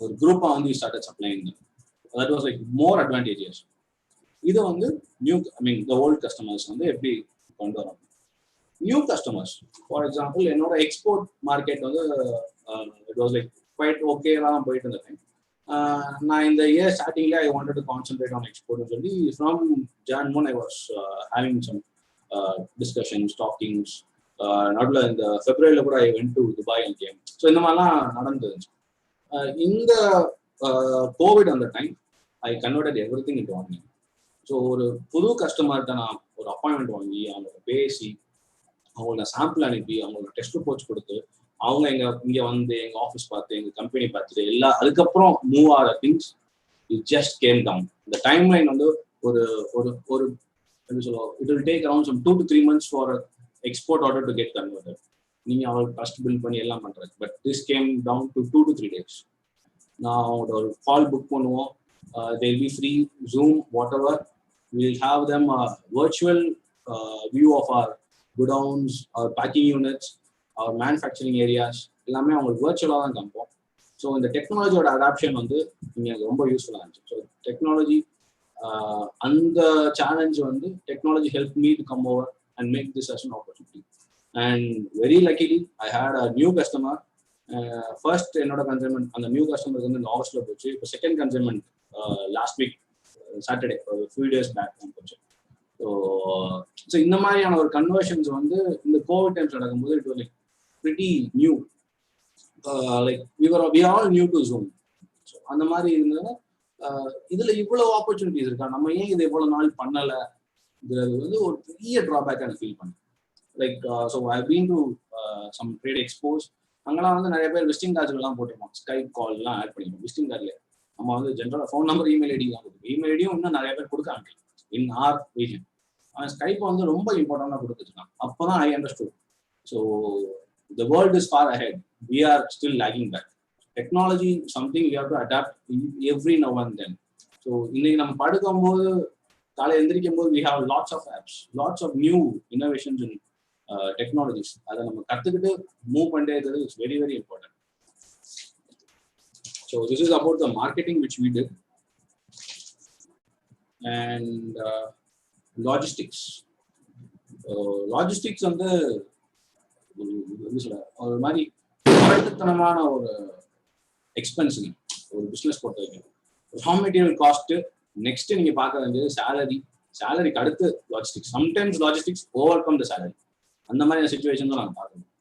ஒரு குரூப்பாக வந்து we started supplying them. That was like more advantageous. இது வந்து நியூ the old customers வந்து எப்படி கொண்டு வரோம். நியூ கஸ்டமர்ஸ் ஃபார் எக்ஸாம்பிள் என்னோட எக்ஸ்போர்ட் மார்க்கெட் வந்து it was like quite okay தான் போயிட்டு இருந்தேன். நான் இந்த இயர் ஸ்டார்டிங்ல I wanted to concentrate on எக்ஸ்போர்ட்னு சொல்லி ஃப்ரம் ஜான் மூன் I was having some discussions talkings. நடுவில் இந்த ஃபெப்ரவரியில கூட I went to Dubai and came. So இந்த மாதிரிலாம் நடந்துருந்துச்சு. இந்த கோவிட் அந்த time I converted everything into online. So ஒரு புது கஸ்டமர்கிட்ட நான் ஒரு அப்பாயின்மெண்ட் வாங்கி அவங்களோட பேசி அவங்களோட சாம்பிள் அனுப்பி அவங்களோட டெஸ்ட் ரிப்போர்ட்ஸ் கொடுத்து அவங்க இங்க வந்து எங்க ஆஃபீஸ் பார்த்து எங்க கம்பெனி பார்த்துட்டு எல்லா அதுக்கப்புறம் மூவ் ஆகிற things it just came down. இந்த டைம் லைன் வந்து ஒரு ஒரு ஒரு எப்படி சொல்லுவோம், it will take around some 2 to 3 months for export order to get converted. நீங்க அவங்களுக்கு ட்ரஸ்ட் பில்ட் பண்ணி எல்லாம் பண்றது. But this came down to 2 to 3 days. நான் அவங்களோட ஒரு கால் புக் பண்ணுவோம். they will be free, Zoom, whatever. We will have them a virtual view of our godowns, our packing units, our manufacturing areas. எல்லாமே அவங்களுக்கு virtual-ஆ தான் காமிப்போம். So இந்த டெக்னாலஜியோட adoption வந்து இங்கே ரொம்ப யூஸ்ஃபுல்லாக இருந்துச்சு. ஸோ டெக்னாலஜி அந்த சேலஞ்ச் வந்து technology help me to come over and make this as an opportunity. And very luckily I had a new customer. First என்னோட கன்சைன்மெண்ட் அந்த நியூ கஸ்டமருக்கு வந்து இந்த ஆகஸ்ட்ல போச்சு. இப்போ second consignment last week Saturday few days back தான் போச்சு. ஸோ இந்த மாதிரியான ஒரு கன்வர்ஷன்ஸ் வந்து இந்த கோவிட் டைம்ஸ் நடக்கும்போது it was like pretty new. Like we are all new to Zoom. ஸோ அந்த மாதிரி இருந்ததுன்னா இதுல இவ்வளவு ஆப்பர்ச்சுனிட்டிஸ் இருக்கா, நம்ம ஏன் இது இவ்வளவு நாள் பண்ணலைங்கிறது வந்து ஒரு பெரிய ட்ராபேக் எனக்கு ஃபீல் பண்ணேன். Like so I been to some trade expos. அங்கெல்லாம் வந்து நிறைய பேர் விசிட்டிங் கார்டுலாம் போட்டிருப்போம், ஸ்கைப் கால்லாம் ஆட் பண்ணிருப்போம். விசிட்டிங் கார்டில் நம்ம வந்து ஜென்ரலாக ஃபோன் நம்பர் இமெயில் ஐடி தான் கொடுக்கும். இமெயில் ஐடியும் இன்னும் நிறைய பேர் கொடுக்க ஆரம்பிக்கும் இன் ஆர் ரீஜன். ஆனால் ஸ்கைப்பை வந்து ரொம்ப இம்பார்ட்டண்டாக கொடுத்துருக்காங்க. அப்போ தான் I understood. So the world is far ahead, we are still lagging back. Technology something we have to adapt every now and then. So இன்னைக்கு நம்ம படுக்கும் போது காலை எந்திரிக்கும் போது we have lots of apps, lots of new innovations in technologies. அதை நம்ம கற்றுக்கிட்டு மூவ் பண்ணிட்டே இருக்கிறது it's very very important. So this is about the marketing which we did. And logistics. Logistics வந்து ஒரு மாதிரி கரெக்டத்தனமான ஒரு எக்ஸ்பென்ஸுங்க ஒரு பிஸ்னஸ் பொறுத்த வரைக்கும். ரா மெட்டீரியல் காஸ்ட், நெக்ஸ்ட் நீங்க பார்க்க வேண்டியது சேலரி, சேலரிக்கு அடுத்து logistics. Sometimes logistics over come த சேலரி. அந்த மாதிரியான சுச்சுவேஷன் தான் நாங்கள் பார்க்கணும்.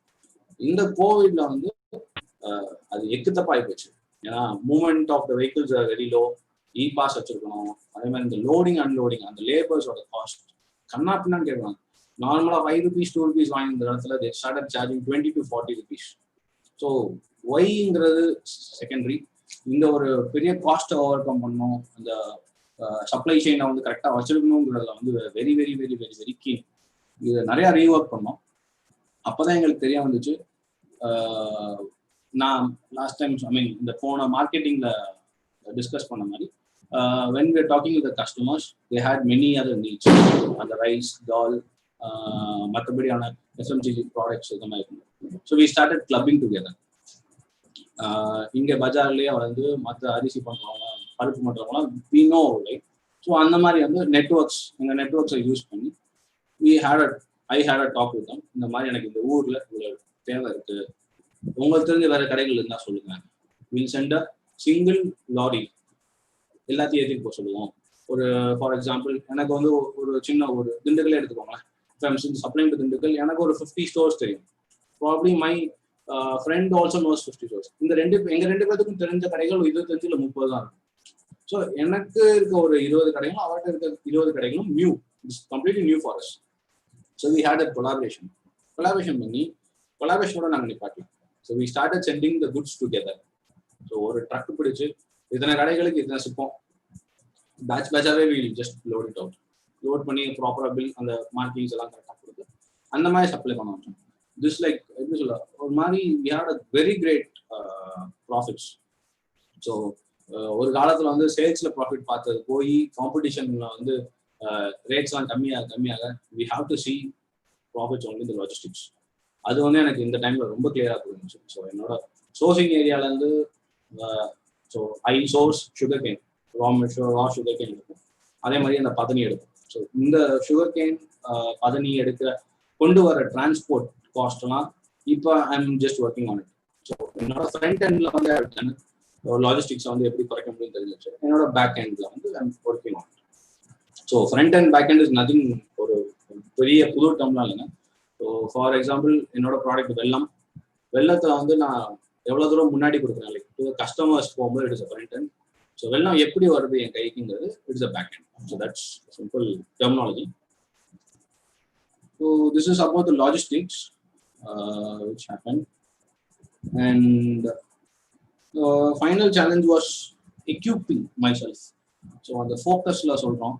இந்த கோவிட்ல வந்து அது எக்குத்தப்பாகி போச்சு. ஏன்னா movement of the vehicles are very low. E pass வச்சிருக்கணும். அதே மாதிரி இந்த லோடிங் அன்லோடிங் அந்த லேபர்ஸோட காஸ்ட் கண்ணா பின்னான்னு கேட்பாங்க. நார்மலாக 5 rupees 2 rupees வாங்கின இடத்துல they started charging 20 to 40 rupees. So ஒய்ங்கிறது செகண்டரி. இந்த ஒரு பெரிய காஸ்ட்டை ஓவர் கம் பண்ணணும், அந்த சப்ளை செயினை வந்து கரெக்டாக வச்சிருக்கணுங்கிறதுல வந்து very very very very very key. இது நிறையா ரீஒர்க் பண்ணோம். அப்போதான் எங்களுக்கு தெரிய வந்துச்சு. நான் லாஸ்ட் டைம் இந்த போன மார்க்கெட்டிங்ல டிஸ்கஸ் பண்ண மாதிரி when we are talking with the customers, they had many other needs. அந்த ரைஸ், டால், மற்றபடியான FMCG ப்ராடக்ட்ஸ் இந்த மாதிரி. So we started clubbing together. இங்கே பஜார்லேயே வந்து மற்ற அரிசி பண்ணுறவங்க பருப்பு பண்ணுறவங்களாம் வி நோ லைக். ஸோ அந்த மாதிரி வந்து எங்கள் நெட்ஒர்க்ஸை யூஸ் பண்ணி I had a talk with them. இந்த மாதிரி எனக்கு இந்த ஊரில் இவ்வளோ தேவை இருக்குது, உங்களுக்கு தெரிஞ்ச வேறு கடைகள் இருந்தால் சொல்லுங்கள். Will send a single lorry, எல்லாத்தையும் ஏற்றிட்டு போக சொல்லுவோம். ஒரு ஃபார் எக்ஸாம்பிள் எனக்கு வந்து ஒரு சின்ன ஒரு திண்டுக்கல்லே எடுத்துக்கோங்களேன். சப்ளைங் டு திண்டுக்கல் எனக்கு ஒரு 50 ஸ்டோர்ஸ் தெரியும். Probably my friend also nose 50 stores. எங்கள் ரெண்டு பேருக்கும் தெரிஞ்ச கடைகள் 25 இல்லை 30 தான் இருக்கும். ஸோ எனக்கு இருக்க ஒரு 20 கடைகளும் அவர்கிட்ட இருக்க 20 கடைகளும் new, it's completely new for us. So we had a collaboration பண்ணி கொலாபரேஷனோட நாங்கள் நிப்பாட்டலாம். So we started sending the goods together. So ஒரு ட்ரக் பிடிச்சி இத்தனை கடைகளுக்கு இத்தனை சிப்போம், பேட்சாகவே will just load it out. Load பண்ணி ப்ராப்பராக பில் அந்த மார்க்கிங்ஸ் எல்லாம் கரெக்டாக கொடுத்து அந்த மாதிரி சப்ளை பண்ண வச்சோம். திஸ் லைக் எப்படி சொல்ல, ஒரு மாதிரி we had a very great profits. So ஒரு காலத்தில் வந்து சேல்ஸில் ப்ராஃபிட் பார்த்தது போய் காம்படிஷனில் வந்து ரேட்ஸ்லாம் கம்மியாக we have to see profits only இந்த லாஜிஸ்டிக்ஸ். அது வந்து எனக்கு இந்த டைமில் ரொம்ப கிளியராக புரிஞ்சிச்சு. ஸோ என்னோட சோர்சிங் ஏரியாவிலேருந்து so I source sugarcane, raw sugarcane எடுக்கும், அதே மாதிரி அந்த பதனி எடுக்கும். ஸோ இந்த சுகர் கேன் பதனி கொண்டு வர டிரான்ஸ்போர்ட் காஸ்ட்லாம் இப்போ I am just working on it. So என்னோட ஃப்ரண்ட் எண்டில் வந்து லாஜிஸ்டிக்ஸை வந்து எப்படி குறைக்க முடியும்னு தெரிஞ்சிச்சு. என்னோட பேக் எண்டில் வந்து I am working on it. So front and back end is nothing, ஒரு பெரிய புது டேர்ம்லாம் இல்லைங்க. ஸோ ஃபார் எக்ஸாம்பிள் என்னோட ப்ராடக்ட் வெள்ளத்தை வந்து நான் எவ்வளோ தூரம் முன்னாடி கொடுக்குறேன், லைக் டு கஸ்டமர்ஸ் போகும்போது it's a front end. So வெள்ளம் எப்படி வருது என் கைக்குங்கிறது it's a back end. So that's simple terminology. So this is about the logistics which happened. And final challenge was equipping myself. So அந்த ஃபோக்கஸில் சொல்கிறோம்,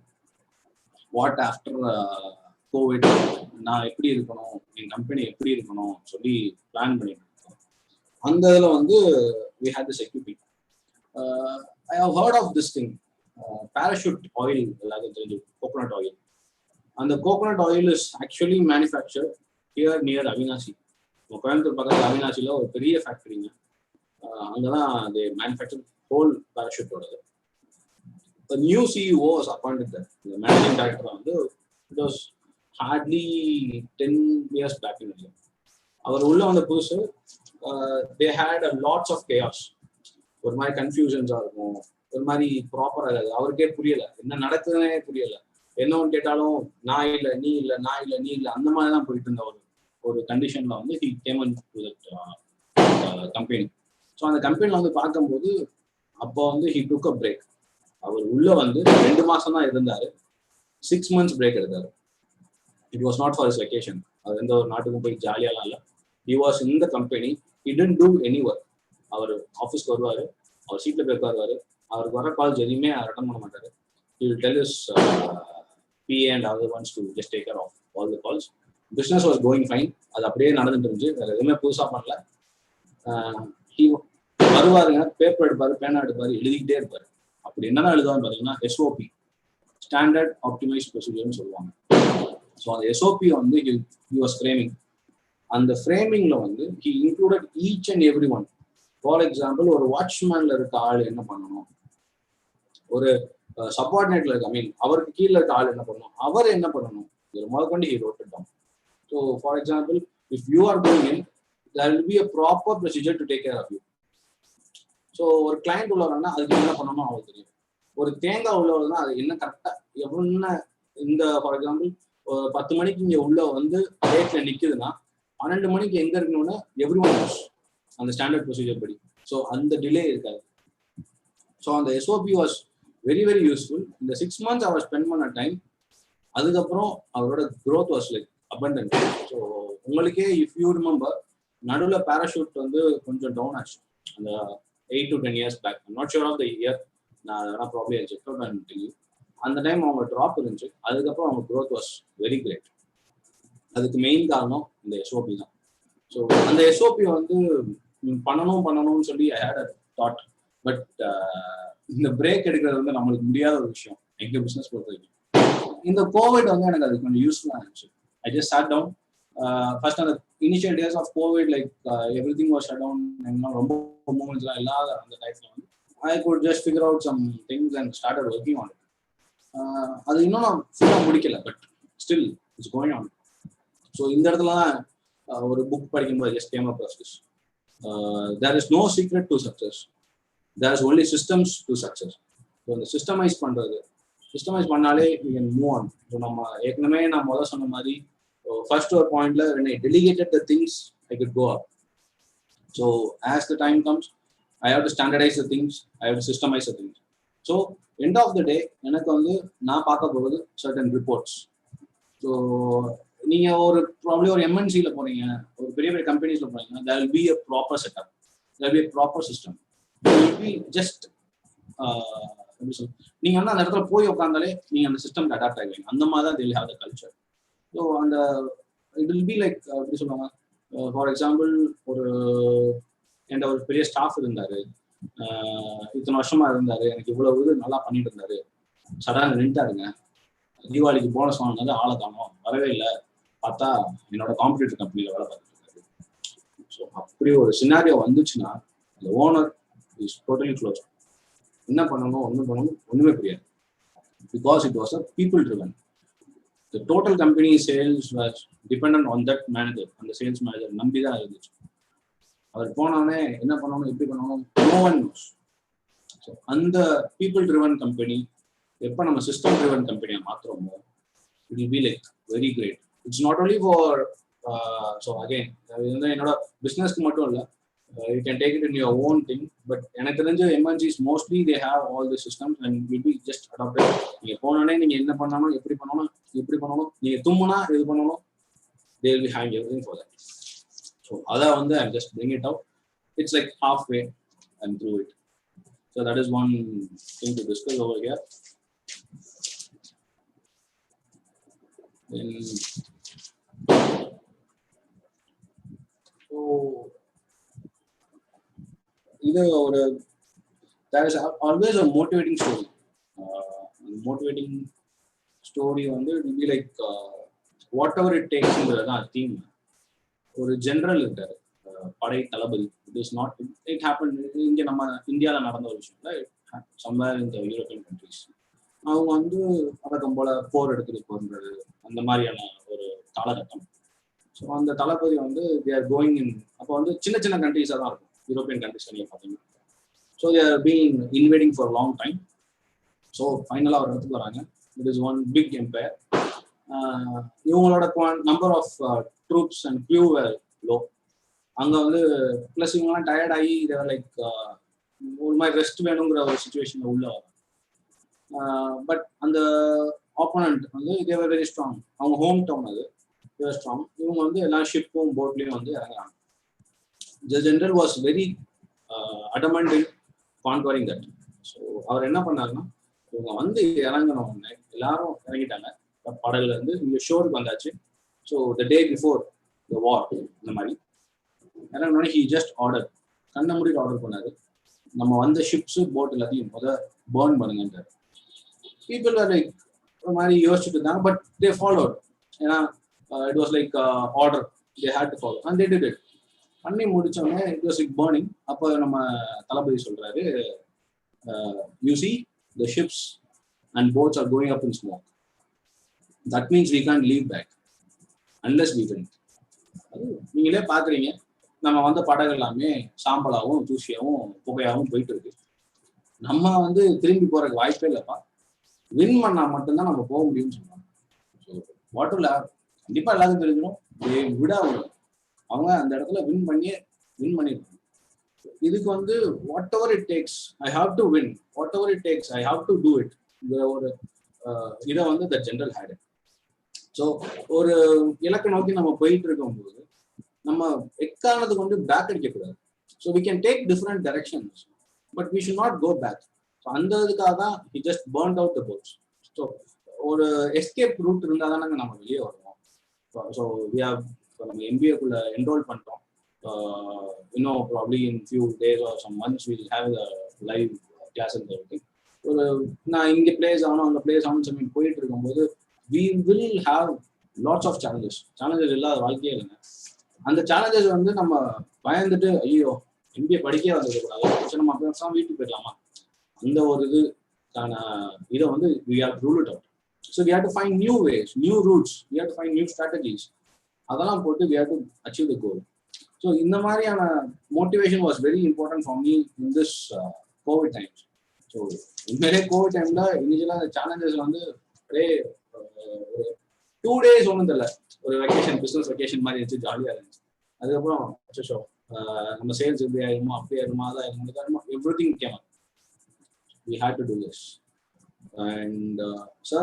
what after Covid நான் எப்படி இருக்கணும், என் கம்பெனி எப்படி இருக்கணும் சொல்லி பிளான் பண்ணிட்டு இருக்கோம். அந்த இதில் வந்து we had this equipping. I have heard of this thing, parachute oil, எல்லாத்தையும் தெரிஞ்சு கோகோனட் ஆயில். அந்த coconut oil is actually manufacture here near Avinashi. Coimbatore பக்கத்தில் அவினாசியில் ஒரு பெரிய ஃபேக்ட்ரிங்க, அங்கே தான் அது மேனுஃபேக்சர் ஹோல் பேராஷூட்டோடது. The new CEO was appointed there. The managing director வந்து it was hardly 10 years back in India. அவர் உள்ள வந்த புதுசு they had a lots of chaos. ஒரு மாதிரி கன்ஃபியூஷன்ஸாக இருக்கும், ஒரு மாதிரி ப்ராப்பராக இருக்காது, அவருக்கே புரியல என்ன நடக்குதுன்னே புரியல. என்ன ஒன்று கேட்டாலும் நான் இல்லை நீ இல்லை, நான் இல்லை நீ இல்லை, அந்த மாதிரி தான் போயிட்டு இருந்த ஒரு கண்டிஷனில் வந்து he came into that company. So அந்த கம்பெனியில் வந்து பார்க்கும்போது அப்போ வந்து he took a break. அவர் உள்ள வந்து 2 மாசம் தான் இருந்தாரு, 6 months பிரேக் எடுத்தாரு. It was not for his vacation. அவர் எந்த ஒரு நாட்டுக்கும் போய் ஜாலியாலாம் இல்லை. He was in the company, he didn't do any work. அவர் ஆஃபீஸ்க்கு வருவார், அவர் சீட்டில் போய் உட்காருவார், அவருக்கு வர கால்ஸ் எதுவுமே அட்டன் பண்ண மாட்டார். He will tell his PA and other ones to just take care of all the calls. Business was going fine. அது அப்படியே நடந்துட்டு இருந்துச்சு, வேறு எதுவுமே புதுசாக பண்ணல. வருவாருங்க, பேப்பர் எடுப்பார், பேனா எடுப்பார், எழுதிக்கிட்டே இருப்பார். அப்படி என்னதான் எழுதுவான்னு பார்த்தீங்கன்னா SOP, ஸ்டாண்டர்ட் ஆப்டிமைஸ் ப்ரொசீஜர்னு சொல்லுவாங்க. ஸோ அந்த SOP வந்து he was framing. அந்த ஃப்ரேமிங்கில் வந்து he included each and every one. For example ஒரு வாட்ச்மேனில் இருக்க ஆள் என்ன பண்ணணும், ஒரு சப்பார்டினேட்ல இருக்க, ஐ மீன் அவருக்கு கீழே இருக்க ஆள் என்ன பண்ணணும், அவர் என்ன பண்ணணும், இது முதற்கொண்டு he wrote it down. So for example if you are going in, there will be a proper procedure to take care of you. So ஒரு கிளைண்ட் உள்ளவர்னா அதுக்கு என்ன பண்ணணும் அவங்களுக்கு தெரியும். ஒரு தேங்காய் உள்ளவர்னா அது என்ன கரெக்டாக எவ்வளோ, இந்த ஃபார் எக்ஸாம்பிள் 10 மணிக்கு இங்கே உள்ள வந்து டேட்ல நிற்குதுன்னா 12 மணிக்கு எங்கே இருக்கணும்னு எவ்ரி ஒன் நோஸ் அந்த ஸ்டாண்டர்ட் ப்ரொசீஜர் படி. ஸோ அந்த டிலே இருக்காது. ஸோ அந்த SOP was very very useful. இந்த 6 months அவர் ஸ்பெண்ட் பண்ண டைம், அதுக்கப்புறம் அவரோட growth was like abundant. So உங்களுக்கே இஃப் யூ ரிமெம்பர் நடுவில் பேராஷூட் வந்து கொஞ்சம் டவுன் ஆச்சு அந்த 8 to 10 years back. I'm not sure of the year. நான் அதெல்லாம் ப்ராப்ளம் செக் அவுட் பண்ணிட்டு அந்த டைம் அவங்க ட்ராப் இருந்துச்சு. அதுக்கப்புறம் அவங்க க்ரோத் வாஸ் வெரி கிரேட். அதுக்கு மெயின் காரணம் இந்த SOP தான். ஸோ அந்த SOP வந்து பண்ணணும்னு சொல்லி ஐ ஹேட் அ தாட். பட் இந்த பிரேக் எடுக்கிறது வந்து நம்மளுக்கு முடியாத ஒரு விஷயம் எங்கள் பிஸ்னஸ் பொறுத்த வரைக்கும். இந்த கோவிட் வந்து எனக்கு அது கொஞ்சம் யூஸ்ஃபுல்லாக இருந்துச்சு. I just sat down, first அந்த initial days of covid like everything was shut down, ரொம்ப மூமெண்ட்ஸ்லாம் இல்லாத அந்த டைம்ல வந்து I could just figure out some things and started working on it. அது இன்னும் நான் ஃபுல்லாக முடிக்கல, but still it's going on. So இந்த இடத்துல தான் ஒரு புக் படிக்கும்போது just came across this. There is no secret to success, there is only systems to success. So அந்த சிஸ்டமைஸ் பண்ணாலே we can move on. So நம்ம ஏற்கனவே நான் முதல்ல சொன்ன மாதிரி ஃபர்ஸ்ட் ஒரு பாயிண்ட்ல when I delegated the things I could go up. So as the time comes I have to standardize the things, I have to systemize the things. So end of the day எனக்கு வந்து நான் பார்க்க போகிறது certain reports. So நீங்க ஒரு probably ஒரு எம்என்சியில் போறீங்க, ஒரு பெரிய பெரிய கம்பெனிஸ்ல போறீங்க, there will be a proper setup, there will be a proper system. It will be just நீங்க வந்து அந்த இடத்துல போய் உட்காந்தாலே நீங்க அந்த சிஸ்டம் அடாப்ட் ஆகிடுவீங்க. அந்த மாதிரி தான் they will have the culture. So அந்த இட் வில் பி லைக் எப்படி சொல்லுவாங்க, ஃபார் எக்ஸாம்பிள் ஒரு என்கிட்ட ஒரு பெரிய ஸ்டாஃப் இருந்தாரு, இத்தனை வருஷமா இருந்தாரு, எனக்கு இவ்வளவு இது நல்லா பண்ணிட்டு இருந்தாரு, சடனாக நின்ட்டாருங்க, தீபாவளிக்கு போனஸ் வாங்கினது ஆளை காணோம், வரவே இல்லை, பார்த்தா என்னோட காம்படிட்டர் கம்பெனியில் வேலை பார்த்துட்டு இருக்காரு. ஸோ அப்படி ஒரு சினாரியோ வந்துச்சுன்னா அந்த ஓனர் இஸ் டோட்டலி க்ளோஸ். என்ன பண்ணணும் ஒண்ணுமே புரியாது. Because it was a people driven. The total company sales was dependent on that manager, அந்த சேல்ஸ் மேனேஜர் நம்பி தான் இருந்துச்சு. அவர் போனோடனே என்ன பண்ணணும், எப்படி பண்ணணும், no one knows. ஸோ அந்த பீப்புள் ட்ரிவன் கம்பெனி எப்போ நம்ம சிஸ்டம் ட்ரிவன் கம்பெனியை மாற்றுறோமோ it will be like very great. It's not only for so again இது வந்து என்னோட பிஸ்னஸ்க்கு மட்டும் இல்லை, you can take it in your own thing. But எனக்கு தெரிஞ்ச MNCs mostly they have all the systems and will be just adopted. நீங்க போனோடனே நீங்க என்ன பண்ணணும், எப்படி பண்ணணும், நீங்க தும்முனா இது பண்ணணும், they will be having everything for that. So அதை வந்து I just bring it out. It's like halfway and through it. So that is one thing to discuss over here. Then so இது ஒரு there is always a motivating story. Motivating story வந்து it will be like whatever it takes தான் theme. ஒரு general இருக்காரு, படை தளபதி. It is not it happen இங்கே நம்ம இந்தியாவில் நடந்த ஒரு விஷயம் இல்லை, சம்வேர் இந்த யூரோப்பியன் கண்ட்ரிஸ். அவங்க வந்து வழக்கம் போல போர் எடுத்துட்டு போகிறது அந்த மாதிரியான ஒரு காலகட்டம். ஸோ அந்த தளபதி வந்து they are going in, அப்போ வந்து சின்ன சின்ன கண்ட்ரிஸாக தான் இருக்கும் யூரோப்பியன் கண்ட்ரிஸ் நீங்கள் பார்த்தீங்கன்னா. So they are being invading for a long time. So ஃபைனலாக ஒரு இடத்துக்கு வராங்க. It is one big empire. இவங்களோட number of troops and crew low. அங்கே வந்து ப்ளஸ் இவங்கெல்லாம் டயர்ட் ஆகி இதை லைக் ஒரு மாதிரி ரெஸ்ட் வேணுங்கிற ஒரு சுச்சுவேஷனில் உள்ள வரும். பட் அந்த ஆப்போனண்ட் வந்து தேவர் வெரி ஸ்ட்ராங். அவங்க ஹோம் டவுன் அது தேவர் ஸ்ட்ராங். இவங்க வந்து எல்லா ஷிப்பும் போட்லேயும் வந்து இறங்குறாங்க. The general was very adamant in conquering that. So அவர் என்ன பண்ணாருன்னா, இவங்க வந்து இறங்கினோடனே எல்லாரும் இறங்கிட்டாங்க படகுல இருந்து, இங்கே ஷோருக்கு வந்தாச்சு. So the day before the வார் இந்த மாதிரி இறங்கினோடனே ஹி ஜஸ்ட் ஆர்டர், கண்ணை மூடிட்டு ஆர்டர் பண்ணாரு, நம்ம வந்த ஷிப்ஸு போட் எல்லாத்தையும் பேர்ன் பண்ணுங்கன்றார். பீப்புள் ஆர் லைக் ஒரு மாதிரி யோசிச்சுட்டு இருந்தாங்க, பட் தே ஃபாலோட். ஏன்னா it was like order, they had to follow and they did it. பண்ணி முடிச்சோடனே இட் வாஸ் லைக் பர்னிங். அப்போ நம்ம தளபதி சொல்றாரு, you see the ships and boats are going up in smoke, that means we can't leave back unless we win. அது நீங்களே பாக்குறீங்க, நம்ம வந்த படகு எல்லாமே சாம்பலாகவும் தூசியாகவும் புகையாகவும் போயிட்டு இருக்கு. நம்ம வந்து திரும்பி போறதுக்கு வாய்ப்பே இல்லைப்பா, வின் பண்ணா மட்டும்தான் நம்ம போக முடியும்னு சொன்னாங்க. ஸோ வாட்டர்ல கண்டிப்பா எல்லாருக்கும் தெரிஞ்சிடும், விட அவங்க அந்த இடத்துல வின் பண்ணிருக்காங்க. இதுக்கு வந்து what ever it takes I have to win, what ever it takes I have to do it. இந்த ஒரு இதை வந்து த ஜெனரல் ஹேட். ஸோ ஒரு இலக்கை நோக்கி நம்ம போயிட்டு இருக்கும்போது நம்ம எக்காரணத்துக்கு வந்து பேக் அடிக்கக்கூடாது. So we can take different directions, but we should not go back. So அந்த இதுக்காக தான் he just burnt out the boats. So ஒரு எஸ்கேப் ரூட் இருந்தால் தானே நம்ம வெளியே வருவோம். ஸோ வி ஹவ் நம்ம MBA-குள்ள என்ரோல் பண்ணுறோம். இன்னும் probably in few days or some months will have the live class and everything. ஒரு நான் இங்கே பிளேஸ் ஆகணும் அங்கே பிளேஸ் ஆகணும்னு சொல்லி போயிட்டு இருக்கும்போது we will have lots of challenges இல்லாத வாழ்க்கையே இல்லைங்க. அந்த சேலஞ்சஸ் வந்து நம்ம பயந்துட்டு ஐயோ எம்பிஏ படிக்கவே வந்துடக்கூடாது, நம்ம பேசாம வீட்டுக்கு போயிடலாமா, அந்த ஒரு இதுக்கான இதை வந்து we have to rule it out. So we have to find new ways, new routes, we have to find new strategies. அதெல்லாம் போட்டு we have to achieve the goal. So இந்த மாதிரியான motivation was very important for me in this COVID times. So உண்மையிலே Covid டைம்ல இனிஷியலாக அந்த challenges வந்து அப்படியே ஒரு 2 days ஒன்றும் தெரியல, ஒரு வெக்கேஷன், பிஸ்னஸ் வெக்கேஷன் மாதிரி இருந்துச்சு, ஜாலியாக இருந்துச்சு. அதுக்கப்புறம் அச்சோ நம்ம சேல்ஸ் எப்படி ஆயிருமோ அப்படியே ஆயிருமா அதான் ஆயிருமோ everything came up. We had to do this. And sir,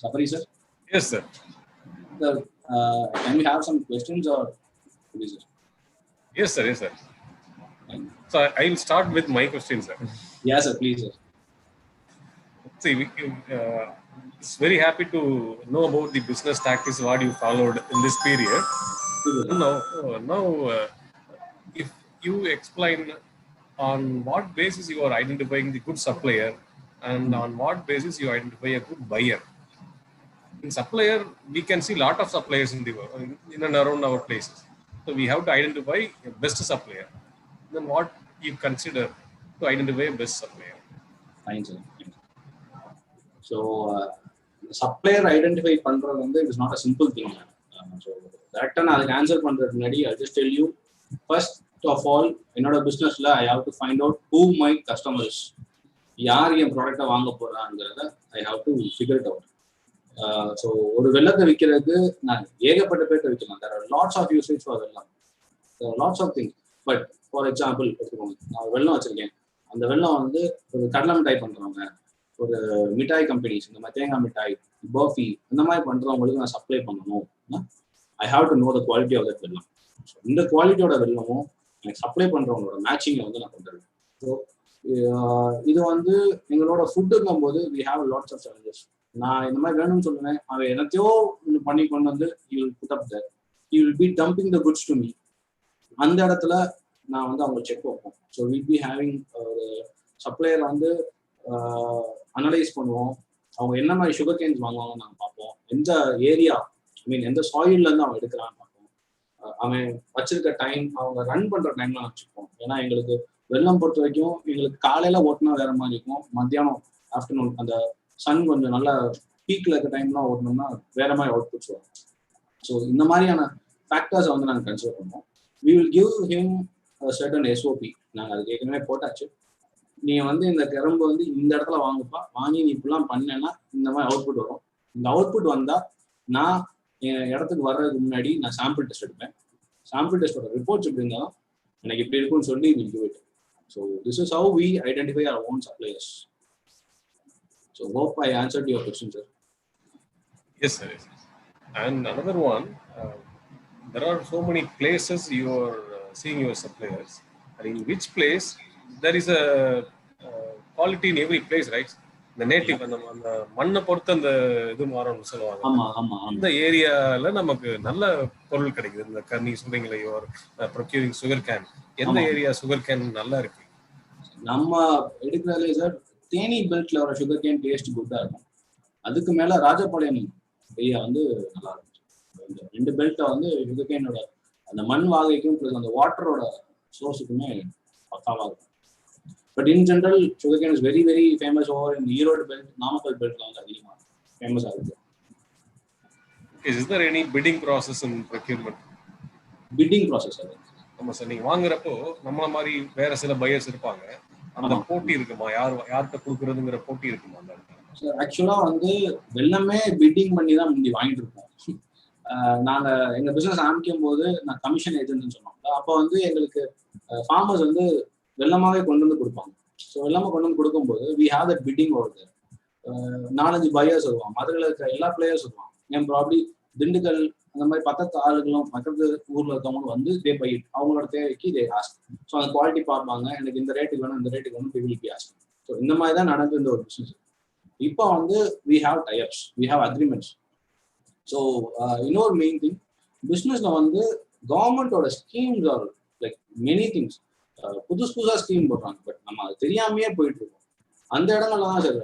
Sapari sir.
Yes sir.
Sir, can we have some questions or please sir?
Yes sir, yes sir. So I will start with my question sir.
Yes sir, please sir.
See, it's very happy to know about the business tactics what you followed in this period. Now, if you explain on what basis you are identifying the good supplier and on what basis you identify a good buyer. In supplier, we can see lot of suppliers in the world, in and around our places. So we have to identify a best supplier. Then what you consider to identify a best supplier?
Fine sir. So supplier identify பண்றது வந்து it is not a simple thing. So கரெக்டாக நான் அதுக்கு answer பண்றதுக்கு முன்னாடி I just tell you, first of all என்னோட பிஸ்னஸ்ல I have to find out who my customers, யார் என் ப்ராடக்டை வாங்க போறாங்கிறத I have to figure it out. So ஒரு வெள்ளத்தை விற்கிறதுக்கு நான் ஏகப்பட்ட பேர்ட்ட விற்கலாம். there are lots of usage for வெள்ளம், there are lots of things. But for example எடுத்துக்கோங்க, நான் வெள்ளம் வச்சிருக்கேன், அந்த வெள்ளம் வந்து ஒரு கடலை மிட்டாய் பண்றவங்க, ஒரு மிட்டாய் கம்பெனிஸ், இந்த மாதிரி தேங்காய் மிட்டாய், பர்ஃபி, இந்த மாதிரி பண்றவங்களுக்கு நான் சப்ளை பண்ணணும். I have to know the quality of that vellam. இந்த குவாலிட்டியோட வெல்லமும் எனக்கு சப்ளை பண்றவங்களோட மேட்சிங்கை வந்து நான் கொண்டு வரேன். ஸோ இது வந்து எங்களோட ஃபுட்டுங்கும் போது we have lots of challenges. நான் இந்த மாதிரி வேணும்னு சொல்லுவேன், அவன் எனத்தையோ பண்ணி கொண்டு வந்து he will put up there, he will be dumping the goods to me. அந்த இடத்துல நான் வந்து அவங்க செக் வைப்போம். ஸோ வில் பி ஹேவிங் ஒரு சப்ளையரை வந்து அனலைஸ் பண்ணுவோம், அவங்க என்ன மாதிரி சுகர் கேன்ஸ் வாங்குவாங்கன்னு நாங்கள் பார்ப்போம், எந்த ஏரியா எந்த சாயில்ல இருந்து அவன் எடுக்கிறான்னு பார்ப்போம், அவன் வச்சிருக்க டைம், அவங்க ரன் பண்ற டைம்லாம் வச்சுப்போம். ஏன்னா எங்களுக்கு வெள்ளம் பொறுத்த வரைக்கும் எங்களுக்கு காலையில ஓட்டினா வேற மாதிரி இருக்கும், மத்தியானம் ஆஃப்டர்நூன் அந்த சன் கொஞ்சம் நல்ல பீக்ல இருக்க டைம்லாம் ஓட்டணும்னா வேற மாதிரி அவுட் புட்ஸ் வரும். ஸோ இந்த மாதிரியான ஃபேக்டர்ஸை வந்து நாங்கள் கன்சிடர் பண்ணுவோம். We will give him certain SOP, நாங்கள் அதுக்கு ஏற்கனவே போட்டாச்சு. நீ வந்து இந்த கிளம்பு வந்து இந்த இடத்துல வாங்குப்பா, வாங்கி நீ இப்படிலாம் பண்ணேன்னா இந்த மாதிரி அவுட்புட் வரும். இந்த அவுட்புட் வந்தா நான் என் இடத்துக்கு வர்றதுக்கு முன்னாடி நான் சாம்பிள் டெஸ்ட் எடுப்பேன். சாம்பிள் டெஸ்டோட ரிப்போர்ட்ஸ் எப்படி இருந்தாலும் எனக்கு இப்படி இருக்கும்னு சொல்லி will give it. So this is how we identify our own suppliers. So hope I answered your question sir.
Yes sir, yes. And another one, there are so many places you are seeing your suppliers, and in which place there is a quality in every place, right? The native அந்த மண்ணை பொறுத்து அந்த இது மாறும்னு சொல்லுவாங்க. அந்த ஏரியால நமக்கு நல்ல பொருள் கிடைக்குது. இந்த கண்ணி சொல்றீங்களே, யுவர் ப்ரொக்யூரிங் சுகர் கேன், எந்த ஏரியா சுகர் கேன் நல்லா இருக்கு?
நம்ம எடுக்கிறதுலே சார் தேனி பெல்ட்ல வர சுகர் கேன் டேஸ்ட் குட்டா இருக்கும். அதுக்கு மேல ராஜபாளையம் ஏரியா வந்து நல்லா இருக்கும். இந்த 2 பெல்ட்டை வந்து சுகர் கேனோட அந்த மண் வாகைக்கும் பிளஸ் அந்த வாட்டரோட சோர்ஸுக்குமே பக்காவா இருக்கும். But in general, sugarcane is very, very famous over in Erode belt, Namakkal belt வந்து அதிகமா ஃபேமஸா இருக்கு.
Is there any bidding process in procurement?
Bidding process அது.
ஆமா சார், நீங்க வாங்குறப்போ நம்மள மாதிரி வேற சில பையர்ஸ் இருப்பாங்க, அந்த போட்டி இருக்குமா, யார்கிட்ட கொடுக்கறதுங்கிற போட்டி இருக்குமா? அந்த
சார் ஆக்சுவலா வந்து வெள்ளமே பிட்டிங் பண்ணி தான் முந்தி வாங்கிட்டு இருக்கோம். நாங்க எங்க பிசினஸ் ஆரம்பிக்கும் போது நான் கமிஷன் ஏஜென்ட்னு சொன்னோம். அப்போ வந்து எங்களுக்கு ஃபார்மர்ஸ் வந்து வெள்ளமாவே கொண்டு வந்து கொடுப்பாங்க. ஸோ வெள்ளமா கொண்டு வந்து கொடுக்கும்போது வி ஹேவ் தட் பிட்டிங் வருது. 4-5 பையர்ஸ் வருவாங்க, மதுரையில் இருக்கிற எல்லா பிளேயர்ஸ் வருவாங்க. என் ப்ராப்ளி திண்டுக்கல் அந்த மாதிரி பக்கத்து ஆளுகளும் பக்கத்து ஊர்ல இருக்கவங்களும் வந்து தே பை அவங்களோட தேவைக்கு தே ஆஸ்க். ஸோ அந்த குவாலிட்டி பார்ப்பாங்க, எனக்கு இந்த ரேட்டுக்கு வேணும், இந்த ரேட்டுக்கு வேணும், வில் பி ஆஸ்க். ஸோ இந்த மாதிரி தான் நடந்து இந்த ஒரு பிஸ்னஸ். இப்போ வந்து we have types, we have agreements. So இன்னொரு மெயின் திங், பிஸ்னஸ்ல வந்து கவர்மெண்டோட schemes are like many things, புதுசா ஸ்கீம் போடுறாங்க. பட் நம்ம அது தெரியாமையே போயிட்டு இருக்கோம். அந்த இடங்கள்ல தான் சார்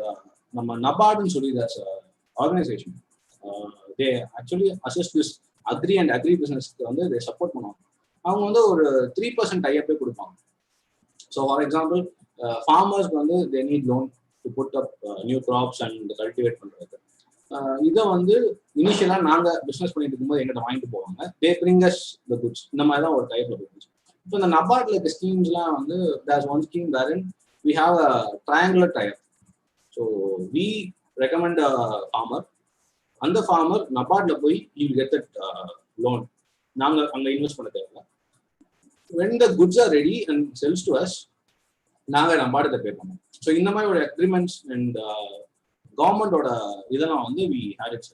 நம்ம நபார்டுன்னு சொல்லி sir organisation, they actually assist this agri and agri பிஸ்னஸ்க்கு வந்து தே சப்போர்ட் பண்ணுவாங்க. அவங்க வந்து ஒரு 3% டைப்பே கொடுப்பாங்க. ஸோ ஃபார் எக்ஸாம்பிள் ஃபார்மர்ஸ்க்கு வந்து they need loan to put up new crops and cultivate பண்ணுறது. இதை வந்து இனிஷியலாக நாங்கள் பிஸ்னஸ் பண்ணிட்டு இருக்கும்போது எங்கிட்ட வாங்கிட்டு போவாங்க. தே பிரிங்கஸ் த குட்ஸ். இந்த மாதிரி தான் ஒரு டைப்ல பிஸ்னஸ். இப்போ இந்த நபார்ட்ல இருக்க ஸ்கீம்ஸ்லாம் வந்து there's one scheme wherein we have a triangular type. So we recommend farmer. அந்த ஃபார்மர் நபார்ட்ல போய் யூ கெட் தட் லோன். நாங்கள் அங்கே இன்வெஸ்ட் பண்ண தேவையில்ல. when the goods are ready and sells to us, நாங்கள் நபார்டுக்கு பே பண்ணுவோம். ஸோ இந்த மாதிரி ஒரு அக்ரிமெண்ட்ஸ் அண்ட் கவர்மெண்டோட இதெல்லாம் வந்து வி ஹேட் இட்.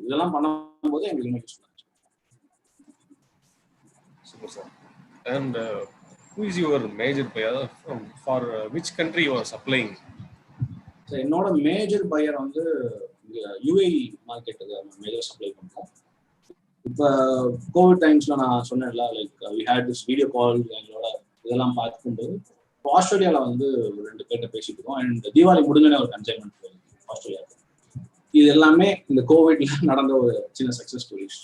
இதெல்லாம் பண்ணும்போது எங்களுக்கு இன்னும் யூஸ்ஃபுல்லாக இருந்துச்சு.
Super sir. And who is your major buyer? For which country you are supplying?
So என்னோட மேஜர் பையர் வந்து யூஏஇ மார்க்கெட்டுக்கு மேஜர் சப்ளை பண்ணுறோம். இப்போ கோவிட் டைம்ஸ்ல நான் சொன்னேன்ல, like we had this video call எங்களோட இதெல்லாம் பார்க்கும்போது இப்போ ஆஸ்திரேலியாவில் வந்து ஒரு 2 பேர்கிட்ட பேசிட்டு இருக்கோம். அண்ட் தீபாவளி முடிஞ்சோடனே ஒரு கன்சைன்மெண்ட் ஆஸ்திரேலியாவுக்கு. இது எல்லாமே இந்த கோவிட்ல நடந்த ஒரு சின்ன success stories.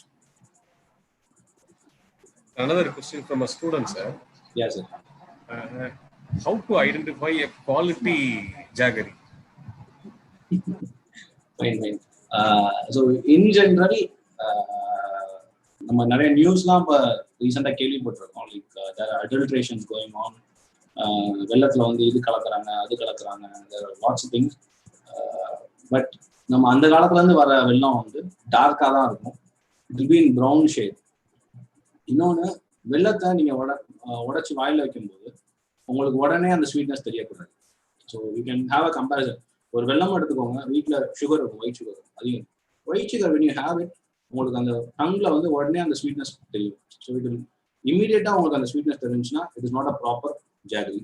Another question from a student, sir.
Yes, sir.
How to identify a quality jaggery?
Fine. So in general, நம்ம நிறைய நியூஸ்லாம் இப்போ ரீசெண்டாக கேள்விப்பட்டிருக்கோம். Like there are adulterations going on. வெள்ளத்தில் வந்து இது கலக்குறாங்க, அது கலக்குறாங்க, லாட்ஸ் திங்ஸ். பட் நம்ம அந்த காலத்துலேருந்து வர வெள்ளம் வந்து டார்க்காக தான் இருக்கும். It will be in brown shade. இன்னொன்று, வெள்ளத்தை நீங்கள் உடச்சி வாயில் வைக்கும்போது உங்களுக்கு உடனே அந்த ஸ்வீட்னஸ் தெரியக்கூடாது. So you can have a comparison. ஒரு வெள்ளம் எடுத்துக்கோங்க, வீட்டில் சுகர் இருக்கும், ஒயிட் சுகர். அதிகம் white sugar when you have it, உங்களுக்கு அந்த டங்ல வந்து உடனே அந்த ஸ்வீட்னஸ் தெரியும். ஸோ இது இமீடியட்டாக உங்களுக்கு அந்த ஸ்வீட்னஸ் தெரிஞ்சுன்னா it is not a proper jaggery.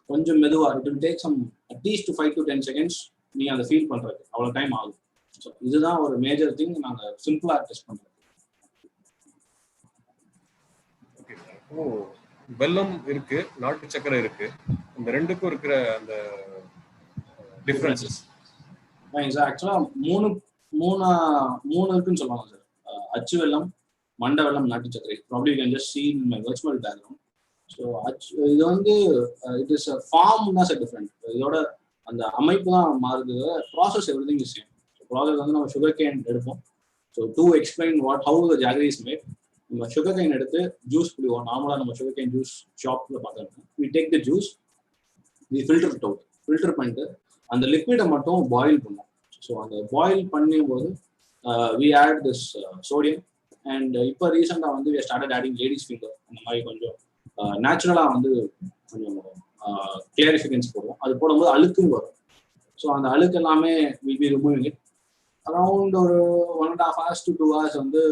கொஞ்சம் மெதுவாக it will take some at least 5 to 10 seconds நீங்கள் அதை ஃபீல் பண்ணுறது அவ்வளோ டைம் ஆகும். ஸோ இதுதான் ஒரு மேஜர் திங் நாங்கள் சிம்பிளாக டெஸ்ட் பண்ணுறோம்.
Okay sir. இப்போ வெல்லம் இருக்கு, நாட்டு சக்கரை இருக்கு, இந்த ரெண்டுக்கும் இருக்கிற அந்த டிஃபரன்சஸ்
சார் ஆக்சுவலாக மூணு இருக்குன்னு சொல்லுவாங்க சார். அச்சு வெல்லம், மண்டை வெல்லம், நாட்டு சர்க்கரை. Probably you can just see in my virtual diagram. So இது வந்து இட் இஸ் ஃபார்ம் தான் சார் டிஃப்ரெண்ட். இதோட அந்த அமைப்பு தான் மாறுது. Process everything is same. Process வந்து நம்ம சுகர் கேன் எடுப்போம். So to explain how the jaggery is made, நம்ம சுகர் கேன் எடுத்து ஜூஸ் பிடிவோம். நார்மலாக நம்ம சுகர் கேன் ஜூஸ் ஷாப்பில் பார்த்தோம்னா we take the juice, we filter it out. Filter பண்ணிட்டு அந்த லிக்விடை மட்டும் பாயில் பண்ணுவோம். ஸோ அந்த பாயில் பண்ணும்போது we add this sodium. And இப்போ ரீசெண்டாக வந்து we started adding ladies finger. அந்த மாதிரி கொஞ்சம் நேச்சுரலாக வந்து கொஞ்சம் கிளாரிஃபிகன்ஸ் போடுவோம். அது போடும்போது அழுக்கும் வரும். ஸோ அந்த அழுக்கு எல்லாமே will be removing it. Around ஒரு 1.5 hours to 2 hours வந்து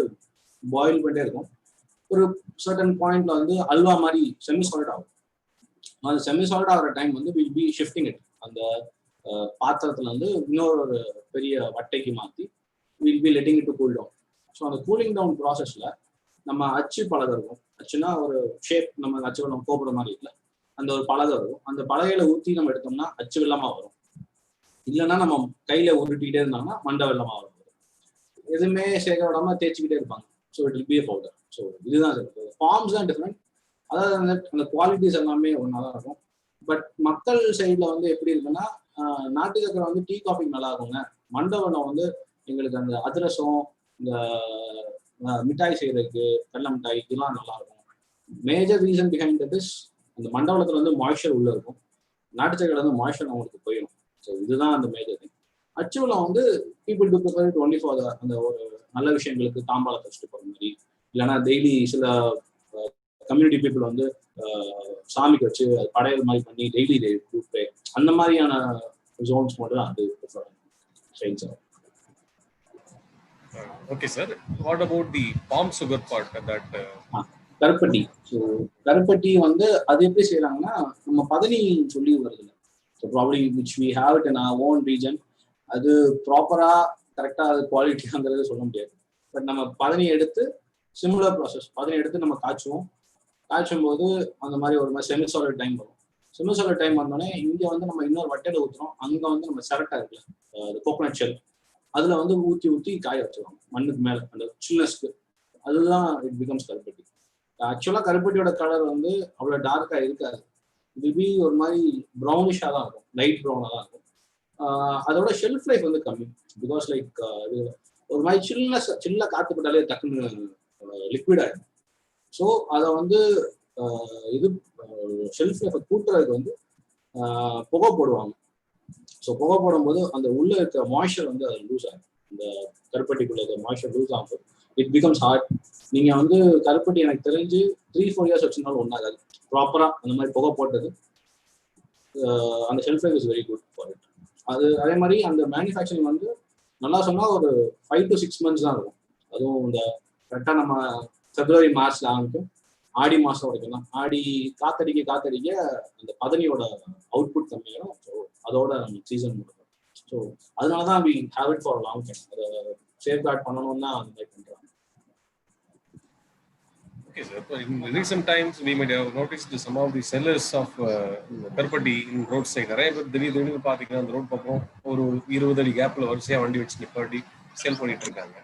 பாயில் பண்ணிட்டே இருக்கும். ஒரு சர்டன் பாயிண்ட்ல வந்து அல்வா மாதிரி செமி சாலிட் ஆகும். அந்த செமி சாலிட் ஆகிற டைம் வந்து வில் பி ஷிஃப்டிங் இட். அந்த பாத்திரத்துல வந்து இன்னொரு பெரிய வட்டைக்கு மாற்றி will be letting it to cool down. So அந்த கூலிங் டவுன் ப்ராசஸ்ல நம்ம அச்சு பலகை இருக்கும். அச்சுன்னா ஒரு ஷேப், நம்ம அச்சு வெள்ளம் கோபுரம் மாதிரி இல்லை, அந்த ஒரு பலகை இருக்கும். அந்த பலகையில ஊற்றி நம்ம எடுத்தோம்னா அச்சு வெள்ளமா வரும். இல்லைன்னா நம்ம கையில உருட்டிக்கிட்டே இருந்தாங்கன்னா மண்டை வெள்ளமா வரும். எதுவுமே சேர்க்க விடாம தேய்ச்சிக்கிட்டே இருப்பாங்க. So it will be a powder. So இதுதான் சார், ஃபார்ம்ஸ் தான் டிஃப்ரெண்ட். அதாவது அந்த குவாலிட்டிஸ் எல்லாமே ஒன்றா தான் இருக்கும். பட் மக்கள் சைடில் வந்து எப்படி இருக்குன்னா, நாட்டு சக்கரை வந்து டீ காஃபிக்கு நல்லா இருக்குங்க, மண்டை வெள்ளம் வந்து எங்களுக்கு அந்த அதிரசம், இந்த மிட்டாய் செய்யறதுக்கு, கடலை மிட்டாய், இதெல்லாம் நல்லா இருக்கும். Major reason behind that is அந்த மண்டவளத்துல வந்து மாய்ஸ்சர் உள்ள இருக்கும், நாட்டு சக்கரை வந்து மாய்ஸ்சர் அவங்களுக்கு போயிடும். ஸோ இதுதான் அந்த மேஜர் திங். அச்சு வெல்லம் வந்து people to prefer it only for அந்த ஒரு நல்ல விஷயங்களுக்கு, தாம்பாளத்தை வச்சுட்டு போகிற மாதிரி, இல்லைன்னா டெய்லி சில கம்யூனிட்டி பீப்புள் வந்து சாமிக்கு வச்சு படையல் மாதிரி பண்ணி டெய்லி கூப்பிட்டு அந்த மாதிரியான ஜோன்ஸ் மட்டும் அது prefer sir.
Okay, sir. What about the palm sugar part? That
karupatti. So கருப்பட்டி வந்து அது எப்படி செய்யறாங்கன்னா, நம்ம பதனி சொல்லி வருது. So probably which we have it in our own region. அது ப்ராப்பரா கரெக்டா அது குவாலிட்டிங்கிறது சொல்ல முடியாது. பட் நம்ம பதனி எடுத்து சிமிலர் ப்ராசஸ், பதனி எடுத்து நம்ம காய்ச்சுவோம். காய்ச்சும் போது அந்த மாதிரி ஒரு மாதிரி செமி சாலிட் டைம் வரும். செமி சாலிட் டைம் வந்தோடனே இங்கே வந்து நம்ம இன்னொரு வட்டையில ஊற்றுறோம். அங்கே வந்து நம்ம சரட்டா இருக்குல்ல, கோகோனட் ஷெல், அதுல வந்து ஊத்தி காய வச்சிருவாங்க மண்ணுக்கு மேல அந்த சில்னஸ்க்கு. அதுதான் இட் பிகம்ஸ் கருப்பட்டி. ஆக்சுவலா கருப்பட்டியோட கலர் வந்து அவ்வளவு டார்க்கா இருக்காது. இது ஒரு மாதிரி ப்ரௌனிஷா தான் இருக்கும், லைட் ப்ரௌனா தான் இருக்கும். அதோட ஷெல்ஃப் லைஃப் வந்து கம்மி. பிகாஸ் லைக் ஒரு மாதிரி சில்ல காத்து போட்டாலே டக்குன்னு லிக்விட் ஆயிடும். ஸோ அதை வந்து இது ஷெல்ஃப் லைஃபை கூட்டுறதுக்கு வந்து புகை போடுவாங்க. ஸோ புகை போடும்போது அந்த உள்ள இருக்கிற மாய்ஸ்சர் வந்து அது லூஸ் ஆகும். இந்த கருப்பட்டிக்குள்ள இருக்கிற மாய்ஸ்சர் லூஸ் ஆகும். It becomes hard. நீங்க வந்து கருப்பட்டி எனக்கு தெரிஞ்சு 3-4 இயர்ஸ் வச்சிருந்தாலும் ஒன்றாகாது. ப்ராப்பரா அந்த மாதிரி புகை போட்டது அந்த shelf life is very good for it. அது அதே மாதிரி அந்த மேனுஃபேக்சரிங் வந்து நல்லா சொன்னா ஒரு 5 to 6 months தான் இருக்கும். அதுவும் இந்த கரெக்டாக நம்ம February March ஆரம்பிக்கும், ஆடி மாசம் வரைக்கும் தான். ஆடி காத்தடிக்க அந்த பதனியோட அவுட்புட் கம்மியாகும். ஸோ அதோட நம்ம சீசன் முடிக்கும். ஸோ அதனால தான் we have it for long time. அதை சேஃப் கார்ட் பண்ணணும்னா அந்த மாதிரி பண்றாங்க.
Okay, sir. In recent times, we might have noticed some of the sellers of கருப்பட்டி in roadside. நிறைய பேர் திடீர்னு பார்த்தீங்கன்னா அந்த ரோட் பக்கம் ஒரு 20 அடி கேப்ல வரிசையா வண்டி வச்சு நிப்பாட்டி சேல் பண்ணிட்டு இருக்காங்க.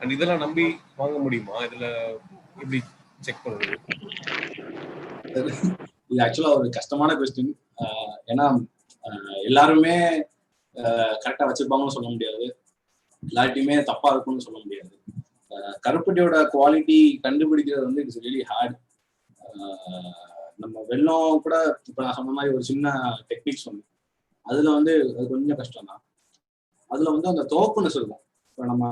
அண்ட் இதெல்லாம் நம்பி வாங்க முடியுமா? இதுல எப்படி செக் பண்ணுறது?
இது ஆக்சுவலா ஒரு கஷ்டமான கொஸ்டின். ஏன்னா எல்லாருமே கரெக்டா வச்சிருப்பாங்கன்னு சொல்ல முடியாது, எல்லாத்தையுமே தப்பா இருக்கும்னு சொல்ல முடியாது. கருப்பட்டியோட குவாலிட்டி கண்டுபிடிக்கிறது வந்து இட்ஸ் ரியலி ஹார்ட். நம்ம வெள்ளம் கூட இப்போ நான் சொன்ன மாதிரி ஒரு சின்ன டெக்னிக் சொன்னேன், அதுல வந்து அது கொஞ்சம் கஷ்டம் தான். அதுல வந்து அந்த தோப்புனஸ் இருக்கும். இப்போ நம்ம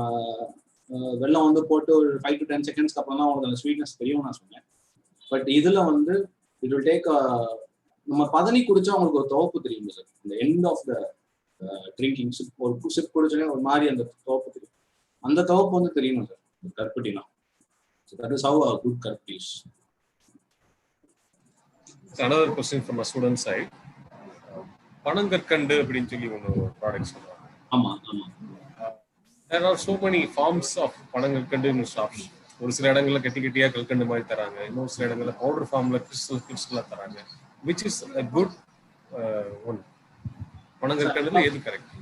வெள்ளம் வந்து போட்டு ஒரு 5 to 10 seconds அப்புறம் தான் உங்களுக்கு அந்த ஸ்வீட்னஸ் தெரியும் நான் சொன்னேன். பட் இதுல வந்து இட் வில் டேக் நம்ம பதனி குடிச்சா உங்களுக்கு ஒரு துவப்பு தெரியும் சார். இந்த end of the drinking sip ஒரு சிப் குடிச்சோன்னே ஒரு மாதிரி அந்த துவப்பு தெரியும். அந்த துவப்பு வந்து தெரியணும் சார் கருப்பட்டினா. That is how a good கருப்பட்டி is.
Another question from a student side. பனங்கற்கண்டு அப்படின்னு சொல்லி ஒரு ப்ராடக்ட் சொல்றாங்க.
ஆமா.
There are so many forms of பனங்கற்கண்டு in shops. ஒரு சில இடங்கள்ல கட்டியா கல்கண்டு மாதிரி தராங்க, இன்னொரு சில இடங்கள்ல பவுடர் ஃபார்ம்ல கிறிஸ்டலா தராங்க. Which is a good one? பனங்கற்கண்டுல எது கரெக்ட்?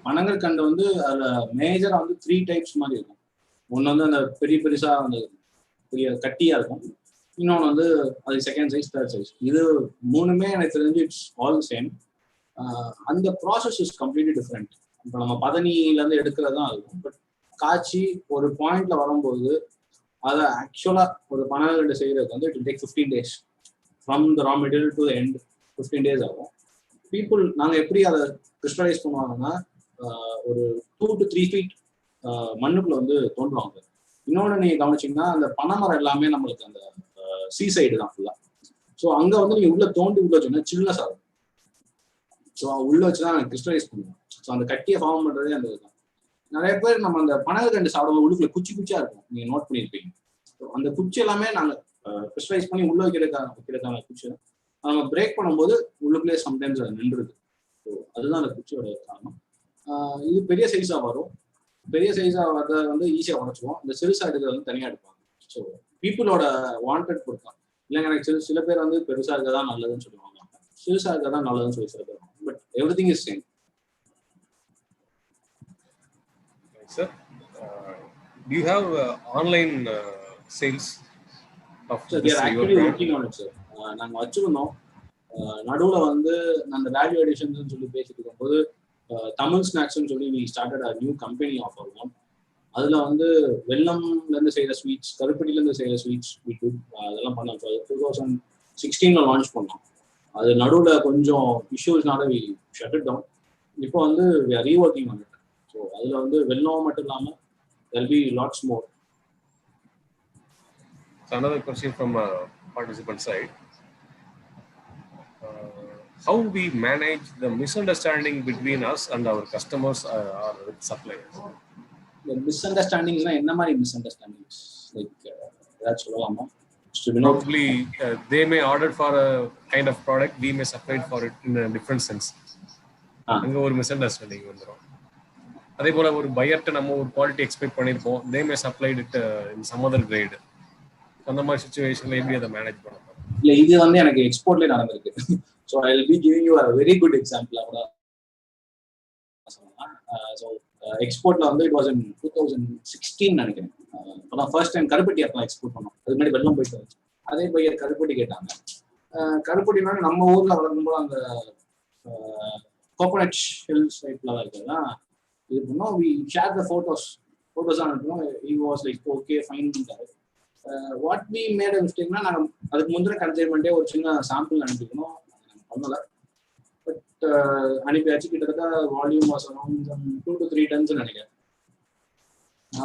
பனங்கற்கண்டு வந்து அதுல மேஜரா வந்து 3 types மாதிரி இருக்கும். ஒன்னு வந்து அந்த பெருசா அந்த பெரிய கட்டியா இருக்கும், இன்னொன்று வந்து அது செகண்ட் சைஸ், தேர்ட் சைஸ். இது மூணுமே எனக்கு தெரிஞ்சு இட்ஸ் ஆல் சேம். அந்த ப்ராசஸ் இஸ் கம்ப்ளீட்லி டிஃப்ரெண்ட். இப்போ நம்ம பதனியிலேருந்து எடுக்கிறது தான் இருக்கும். பட் காய்ச்சி ஒரு பாயிண்ட்ல வரும்போது அதை ஆக்சுவலா ஒரு பனங்கற்கண்டு செய்யறதுக்கு வந்து it take 15 days from the raw material to end. 15 days ஆகும். பீப்புள் நாங்கள் எப்படி அதை கிறிஸ்டலைஸ் பண்ணுவாங்கன்னா ஒரு 2 to 3 feet மண்ணுக்குள்ள வந்து தோன்றுவாங்க. இன்னொன்று நீங்க கவனிச்சிங்கன்னா அந்த பனைமரம் எல்லாமே நம்மளுக்கு அந்த சீ சைடு தான் ஃபுல்லா. ஸோ அங்க வந்து நீங்க உள்ள தோண்டி உள்ள வச்சோன்னா சில்னஸ் ஆகும். ஸோ உள்ள வச்சுதான் கிறிஸ்டலைஸ் பண்ணுவோம். ஸோ அந்த கட்டியை ஃபார்ம் பண்றதே அந்த இதுதான். நிறைய பேர் நம்ம அந்த பனங்கற்கண்டு சாப்பிடும்போது உள்ளுக்குள்ள குச்சியா இருக்கும், நீங்க நோட் பண்ணியிருப்பீங்க. ஸோ அந்த குச்சி எல்லாமே நாங்கள் கிறிஸ்டலைஸ் பண்ணி உள்ள வைக்கிறதுக்கான குச்சி நம்ம பிரேக் பண்ணும்போது உள்ளுக்குள்ளே சம்டைம்ஸ் அது நின்றுது. ஸோ அதுதான் அந்த குச்சியோட காரணம். இது பெரிய சைஸா வரும். பெரிய சைஸா வரத வந்து ஈஸியா உடச்சிடுவோம். இந்த சிறுசா எடுக்கிறது வந்து தனியா எடுப்பாங்க. ஸோ பீப்புளோட வாண்டட் கொடுக்கலாம். இல்லைங்க எனக்கு சில பேர் வந்து பெருசா இருக்கதான் நல்லதுன்னு சொல்லுவாங்க, சிறுசா இருக்கதான் நல்லதுன்னு சொல்லி சில பேர். But every thing is same.
Sir, do you have online sales of
this? We are actually working on it, sir. நாங்கள் வச்சிருந்தோம். நடுவில் வந்து அந்த வேல்யூ அடிஷன் சொல்லி பேசிட்டு இருக்கும்போது தமிழ் ஸ்நாக்ஸ்ன்னு சொல்லி we started a new company of our own. அதுல வந்து வெள்ளம்லேருந்து செய்கிற ஸ்வீட்ஸ், கருப்பட்டிலேருந்து செய்கிற ஸ்வீட்ஸ் அதெல்லாம் பண்ணோம். 2016 லான்ச் பண்ணோம். அது நடுவில் கொஞ்சம் இஷ்யூஸ்னால we shut it down. இப்போ வந்து we are reworking on it. So அதில் வந்து வெள்ளம் மட்டும் இல்லாமல் there will be lots more.
So another question from a participant side. How we manage the misunderstanding between us and our customers or with suppliers?
The misunderstandings na enna mari misunderstandings like that sollama.
Probably they may order for a kind of product, we may supply for it in a different sense. அங்க ஒரு misunderstanding வந்துரும். அதே போல ஒரு பையர்ட்ட நம்ம ஒரு quality expect பண்ணிருப்போம், they may supplied it in some other grade. அந்த மாதிரி சிச்சுவேஷன்ல எப்படி அதை மேனேஜ் பண்ணலாம்?
இல்ல இது வந்து எனக்கு எக்ஸ்போர்ட்லயே நடந்திருக்கு. So I will be giving you a very good example. So எக்ஸ்போர்ட்ல வந்து இட் வாஸ் இன் 2016 நினைக்கிறேன். அப்பதான் ஃபர்ஸ்ட் டைம் கருப்பட்டி அப்பெல்லாம் எக்ஸ்போர்ட் பண்ணோம். அது முன்னாடி வெள்ளம் போயிட்டு வந்துச்சு. அதே பையன் கருப்பட்டி கேட்டாங்க. கருப்பட்டினா நம்ம ஊர்ல வளர்க்கும்போது அந்த கோகோனட் ஹில்ஸ் டைப்ல தான் இருக்குதுன்னா இது பண்ணோம். வி ஷேர் த ஃபோட்டோஸ் தான் அனுப்பணும். He was like okay fine. What we made மிஸ்டேக்னா நாங்கள் அதுக்கு முந்தின கன்சைன்மெண்ட்டே ஒரு சின்ன சாம்பிள் அனுப்பிக்கணும், பண்ணல. பட் அனுப்பியாச்சு. கிட்டத்தட்ட volume was around 2 to 3 tons நினைக்கிறேன்.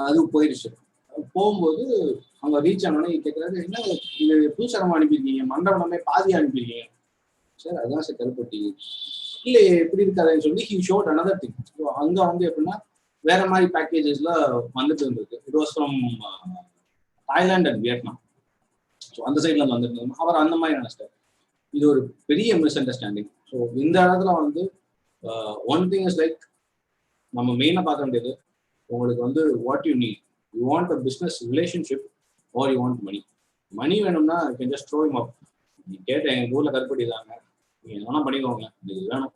அது போயிடுச்சு. போகும்போது அவங்க ரீச் ஆனோடனே கேட்குறாரு, என்ன இது பூசரமா அனுப்பியிருக்கீங்க, மண்டபமே பாதி அனுப்பியிருக்கீங்க. சார் அதுதான் சார் கருப்பட்டி. இல்லை எப்படி இருக்காதுன்னு சொல்லி ஹி ஷோட் அனதர் திங். ஸோ அங்கே வந்து எப்படின்னா வேற மாதிரி பேக்கேஜஸ்ல வந்துட்டு இருந்திருக்கு. It was from Thailand and Vietnam. So அந்த சைட்ல இருந்து வந்துட்டு இருந்தோம். அவர் அந்த மாதிரி நினைச்சிட்டார். இது ஒரு பெரிய மிஸ் அண்டர்ஸ்டாண்டிங். ஸோ இந்த இடத்துல வந்து ஒன் திங் இஸ் லைக் நம்ம மெயினாக பார்க்க வேண்டியது, உங்களுக்கு வந்து what you need. You want a business relationship or you want money. Money வேணும்னா you can just throw him up. நீ கேட்ட எங்கள் ஊரில் கருப்பட்டி தாங்க, நீங்கள் என்ன பண்ணிக்கோங்க, இது வேணும்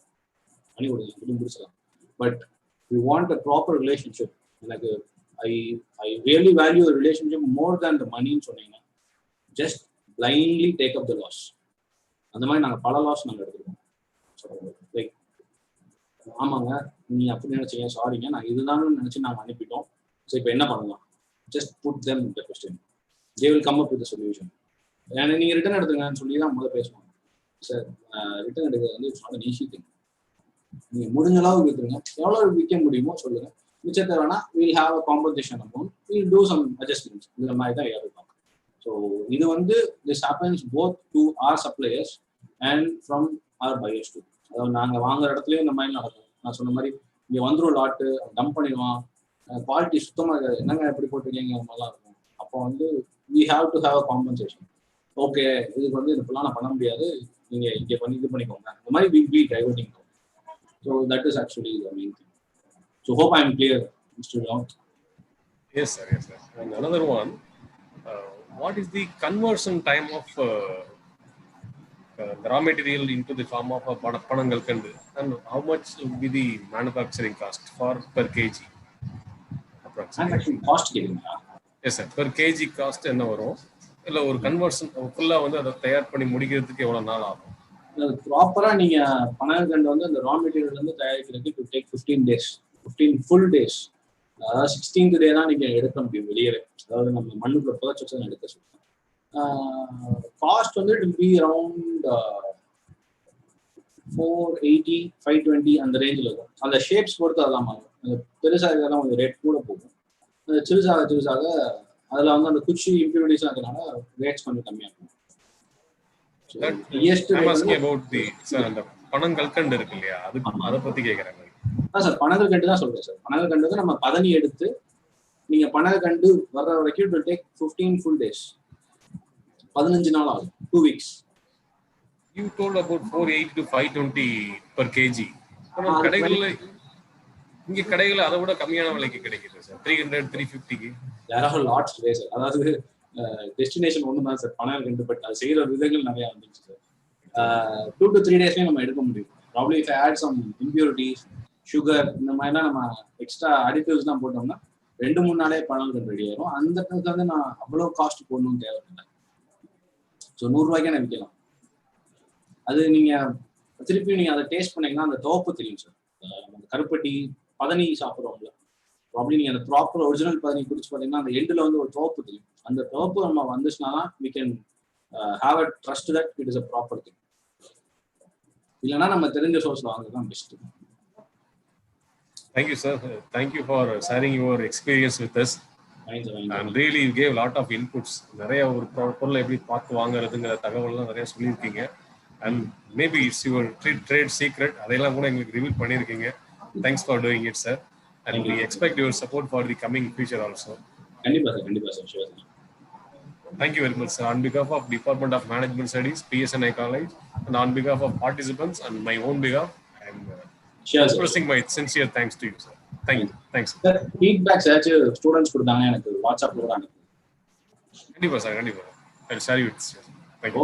பண்ணி கொடுங்க, சொல்லி முடிச்சலாம். But you want a proper relationship. எனக்கு I really value relationship more than the மணின்னு சொன்னீங்கன்னா just blindly take up the loss. அந்த மாதிரி நாங்கள் பல லாஸ் நாங்கள் எடுத்துருக்கோம். ஸோ லைக் ஆமாங்க நீ அப்படி நினைச்சீங்க, சாரிங்க, நான் இதுதான் நினைச்சு நாங்கள் அனுப்பிட்டோம். ஸோ இப்போ என்ன பண்ணலாம்? Just put them the question, they will come up with solution. ஏன்னா நீங்கள் ரிட்டர்ன் எடுத்துங்கன்னு சொல்லி தான் முதல்ல பேசுவாங்க. சார் ரிட்டர்ன் எடுக்கிறது வந்து it's not an easy thing. நீங்கள் முடிஞ்ச அளவு விற்றுருங்க, எவ்வளோ விற்க முடியுமோ சொல்லுங்க. மிச்சத்தை வேணா will have a compensation amount, will do some adjustments. இந்த மாதிரி தான் ஏற்படும். ஸோ இது வந்து this happens both to our suppliers and from our buyers too. அதாவது நாங்கள் வாங்குற இடத்துலயும் இந்த மாதிரி நடக்கும். நான் சொன்ன மாதிரி இங்கே வந்துடும் லாட்டு, டம்ப் பண்ணிடுவான், குவாலிட்டி சுத்தமாக இருக்காது, என்னங்க எப்படி போட்டிருக்கீங்க மாதிரிலாம் இருக்கும். அப்போ வந்து we have to have a compensation. Okay இதுக்கு வந்து இதுக்கெல்லாம் நான் பண்ண முடியாது, நீங்கள் இங்கே பண்ணி இது பண்ணிக்கோங்க. இந்த மாதிரி will be diverting. So that is actually the main thing. So hope I am clear, mister Long.
Yes, sir. Yes, sir. And another one, what is the conversion time of the raw material into the form of a panangalkandu, and how much will be the manufacturing cost for per kg approximately?
Cost கேக்குறீங்களா?
Yes sir, per kg cost என்ன வரும், இல்ல ஒரு conversion ஃபுல்லா வந்து அதை தயார் பண்ணி முடிக்கிறதுக்கு எவ்வளவு நாள் ஆகும்?
ப்ராப்பரா நீங்க பனங்கல்கண்டு வந்து அந்த ரா மெட்டீரியல் வந்து தயாரிக்கிறதுக்கு to take 15 days, 15 full days. அதாவது 16th day தான் நீங்க எடுக்க முடியும் வெளியே. அதாவது நம்ம மண்ணுக்குள்ள புதைச்சு வச்சு எடுக்க சொல்லுவோம். காஸ்ட் வந்து இட் வில் பி அரௌண்ட் 480, 520 அந்த ரேஞ்சில் இருக்கும். அந்த ஷேப்ஸ் பொறுத்து அதெல்லாம் மாறும். பெருசாக இருக்கிறதெல்லாம் கொஞ்சம் ரேட் கூட போகும். சிறுசாக அதில் வந்து அந்த குச்சி இம்ப்யூரிட்டிஸ் இருக்கிறதுனால ரேட்ஸ் கொஞ்சம் கம்மியாக இருக்கும்.
அந்த பனங்கல்கண்டு இருக்கு இல்லையா, அதை பத்தி கேட்குறேன்
சார். பனங்கல்கண்டு தான் சொல்றேன் சார். பனங்கல்கண்டு வந்து நம்ம பதனி எடுத்து நீங்க பனங்கல்கண்டு வர்ற வரைக்கும் it will take 15 full days. 15 நாள் ஆகும், 2 weeks.
You told about 480 to 520 per kg. கடைகள்ல இங்க கடைகள்ல அதை விட கம்மியான விலைக்கு கிடைக்குது sir, 300 350க்கு. There are lots today sir. அதாவது டெஸ்டினேஷன் ஒன்று தான் சார் பனங்கல்கண்டு, பட் அது செய்யற விதங்கள் நிறைய வந்துச்சு சார். 2 to 3 days நம்ம எடுக்க முடியும். Probably if I add some impurities, sugar, இந்த மாதிரிலாம் நம்ம எக்ஸ்ட்ரா அடிட்டிவ்ஸ் தான் போட்டோம்னா 2-3 நாளே பனங்கல்கண்டு ரெடி ஆயிரும். அந்த இடத்துல வந்து நான் அவ்வளோ காஸ்ட் போடணும்னு தேவையில்லை. ஸோ 100 ரூபாய்க்கே நான் விற்கலாம். அது நீங்க திருப்பி நீங்க அதை டேஸ்ட் பண்ணீங்கன்னா அந்த துவப்பு தெரியும் சார். அந்த கருப்பட்டி பதனி சாப்பிட்றோம்ல, அப்படி நீங்க அந்த ப்ராப்பர் ஒரிஜினல் பதனி குடிச்சு பார்த்தீங்கன்னா அந்த எண்டில் வந்து ஒரு துவப்பு தெரியும். அந்த துவப்பு நம்ம வந்துச்சுன்னா we can have a trust that it is a proper thing. இல்லைன்னா நம்ம தெரிஞ்ச சோர்ஸ்ல வாங்குறது best. Thank you sir, thank you for sharing your experience with us. And really you gave a lot of inputs. நிறைய ஒரு பொருளை எப்படி பார்த்து வாங்குறதுங்கிற தகவல்லாம் நிறைய சொல்லியிருக்கீங்க. And maybe it's your trade secret, அதெல்லாம் கூட எங்களுக்கு ரிவீல் பண்ணியிருக்கீங்க. Thanks for doing it sir, and we expect your support for the coming future also.
கண்டிப்பா sir, sure.
Thank you very much sir. On behalf of Department of Management Studies, PSNI College, and on behalf of participants and my own behalf, I am expressing my sincere thanks to you sir. Thank you. Thanks sir.
Feedbacks students கொடுத்தாங்க எனக்கு வாட்ஸ்அப்ல கூட அனுப்புங்க.
கண்டிப்பா sir, கண்டிப்பா. I'll share you with you.